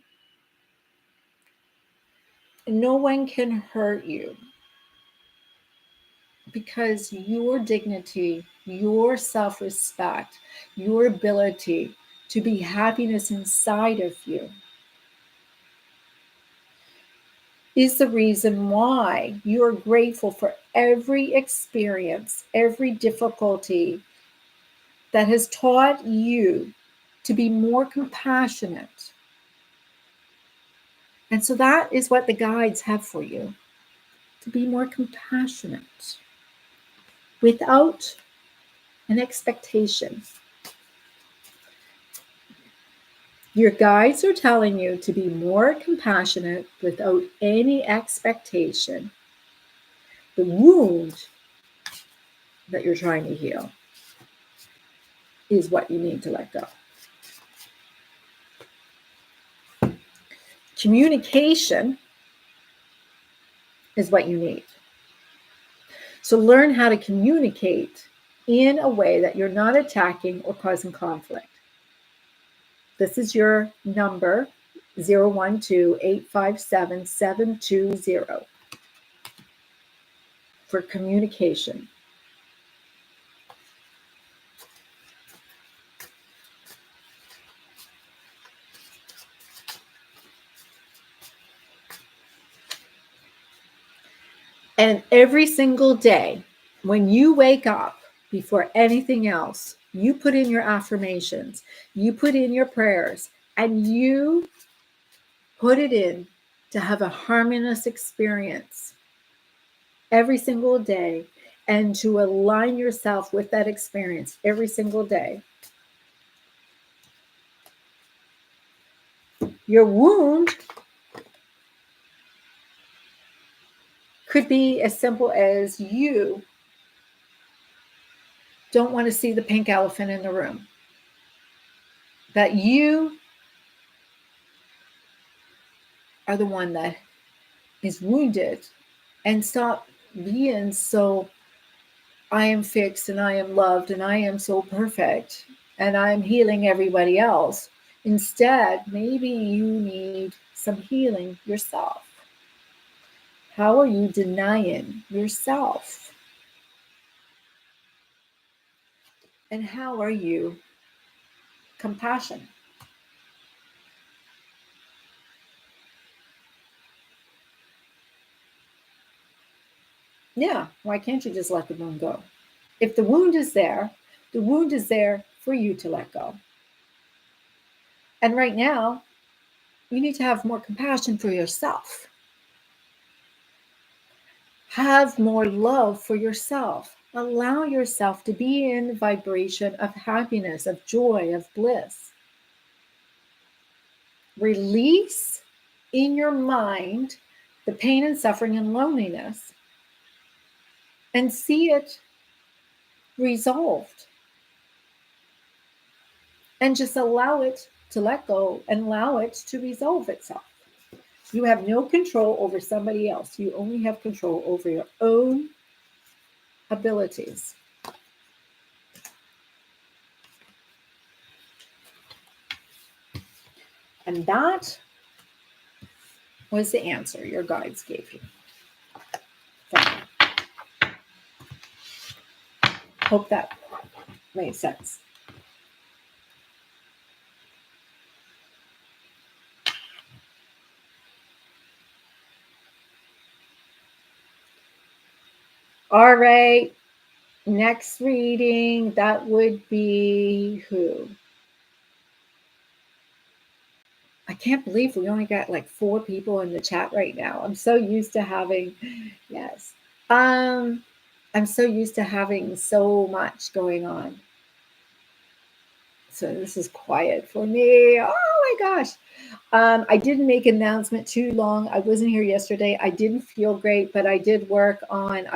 Speaker 1: can hurt you, because your dignity, your self-respect, your ability to be happiness inside of you is the reason why you are grateful for every experience, every difficulty that has taught you to be more compassionate. And so that is what the guides have for you, to be more compassionate without an expectation. Your guides are telling you to be more compassionate without any expectation. The wound that you're trying to heal is what you need to let go. Communication is what you need. So learn how to communicate in a way that you're not attacking or causing conflict. This is your number, 012-857-720 for communication. And every single day, when you wake up, before anything else, you put in your affirmations, you put in your prayers, and you Put it in to have a harmonious experience every single day and to align yourself with that experience every single day. Your wound could be as simple as you don't want to see the pink elephant in the room. That you are the one that is wounded, and stop being so I am fixed and I am loved and I am so perfect and I'm healing everybody else. Instead, maybe you need some healing yourself. How are you denying yourself? And how are you compassion? Yeah, why can't you just let the wound go? If the wound is there, the wound is there for you to let go. And right now, you need to have more compassion for yourself. Have more love for yourself. Allow yourself to be in the vibration of happiness, of joy, of bliss. Release in your mind the pain and suffering and loneliness and see it resolved. And just allow it to let go and allow it to resolve itself. You have no control over somebody else. You only have control over your own abilities. And that was the answer your guides gave you. So, hope that made sense. All right. Next reading, that would be who? I can't believe we only got like 4 people in the chat right now. I'm so used to having, yes. I'm so used to having so much going on. So this is quiet for me. Oh my gosh. I didn't make an announcement too long. I wasn't here yesterday. I didn't feel great, but I did work on,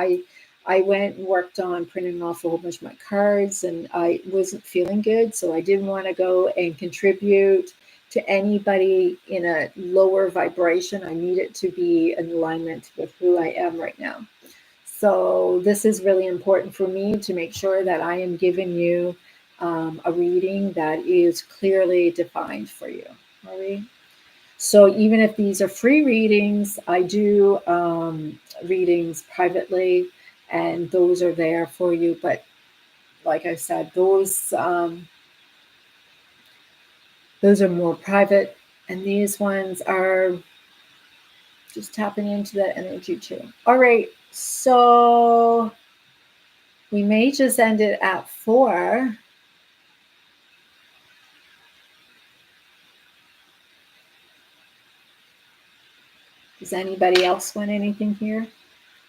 Speaker 1: I went and worked on printing off a whole bunch of my cards, and I wasn't feeling good. So I didn't want to go and contribute to anybody in a lower vibration. I need it to be in alignment with who I am right now. So this is really important for me to make sure that I am giving you a reading that is clearly defined for you. All right. So even if these are free readings, I do readings privately, and those are there for you. But like I said, those are more private, and these ones are just tapping into that energy too. All right, so we may just end it at 4. Does anybody else want anything here?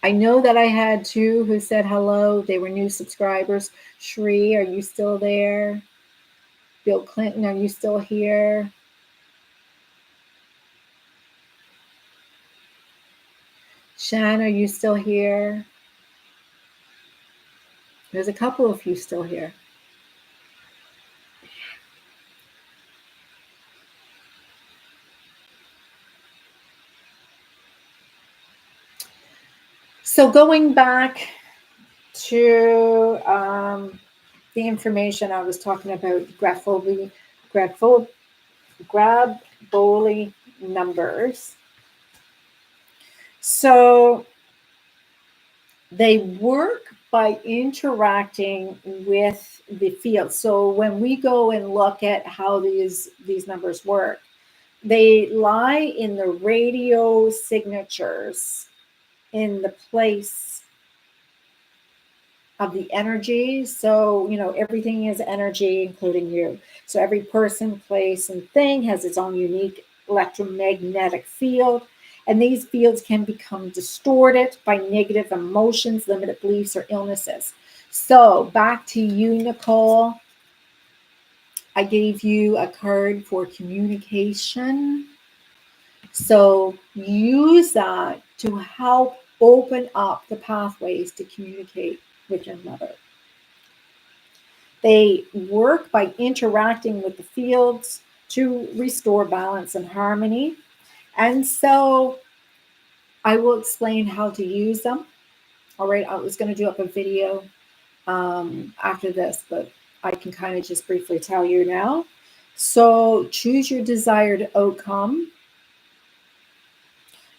Speaker 1: I know that I had 2 who said hello. They were new subscribers. Shree, are you still there? Bill Clinton, are you still here? Shan, are you still here? There's a couple of you still here. So going back to the information I was talking about, Grabovoi numbers. So they work by interacting with the field. So when we go and look at how these numbers work, they lie in the radio signatures in the place of the energy. So, everything is energy, including you. So every person, place, and thing has its own unique electromagnetic field. And these fields can become distorted by negative emotions, limited beliefs, or illnesses. So back to you, Nicole. I gave you a card for communication. So use that to help open up the pathways to communicate with your mother. They work by interacting with the fields to restore balance and harmony. And so I will explain how to use them. All right, I was going to do up a video after this, but I can kind of just briefly tell you now. So choose your desired outcome.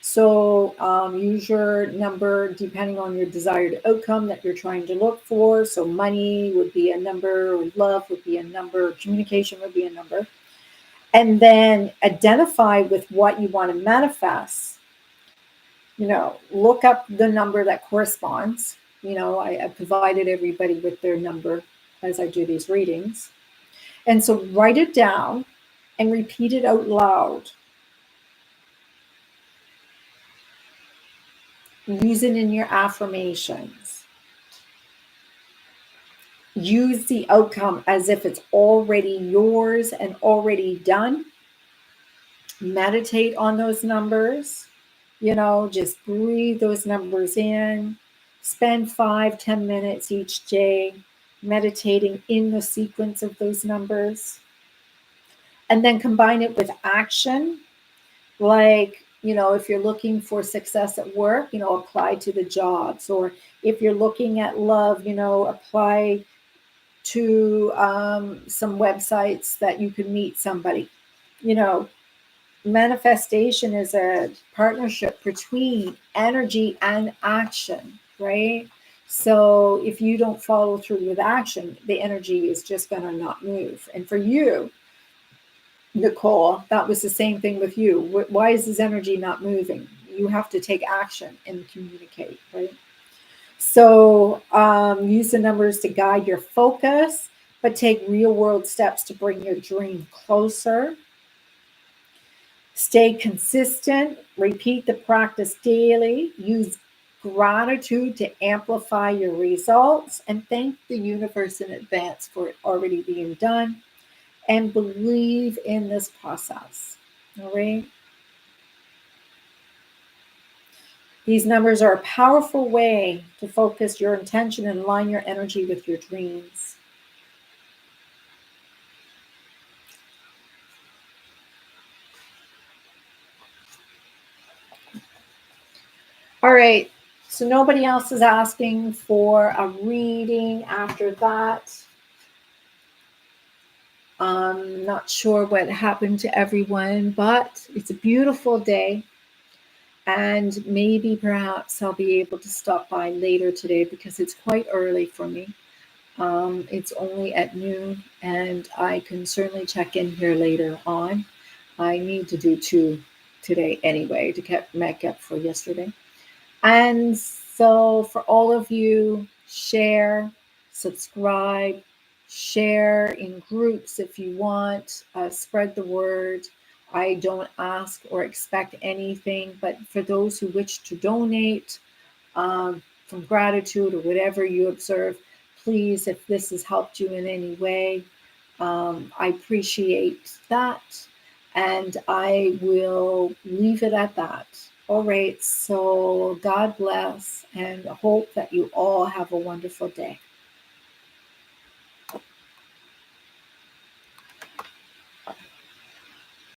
Speaker 1: So use your number depending on your desired outcome that you're trying to look for. So money would be a number, or love would be a number, communication would be a number. And then identify with what you want to manifest. Look up the number that corresponds. I provided everybody with their number as I do these readings. And so write it down and repeat it out loud. Use it in your affirmations. Use the outcome as if it's already yours and already done. Meditate on those numbers. Just breathe those numbers in. Spend 5-10 minutes each day meditating in the sequence of those numbers. And then combine it with action. Like, if you're looking for success at work, apply to the jobs. Or if you're looking at love, apply to some websites that you can meet somebody. Manifestation is a partnership between energy and action, right? So if you don't follow through with action, the energy is just going to not move. And for you, Nicole, that was the same thing with you. Why is this energy not moving? You have to take action and communicate, right? So use the numbers to guide your focus, but take real world steps to bring your dream closer. Stay consistent. Repeat the practice daily. Use gratitude to amplify your results, and thank the universe in advance for it already being done. And believe in this process. All right. These numbers are a powerful way to focus your intention and align your energy with your dreams. All right. So nobody else is asking for a reading after that. I'm not sure what happened to everyone, but it's a beautiful day. And maybe perhaps I'll be able to stop by later today because it's quite early for me. It's only at noon, and I can certainly check in here later on. I need to do 2 today anyway to make up for yesterday. And so for all of you, share, subscribe, share in groups if you want, spread the word. I don't ask or expect anything, but for those who wish to donate from gratitude or whatever you observe, please, if this has helped you in any way, I appreciate that. And I will leave it at that. All right. So God bless, and hope that you all have a wonderful day.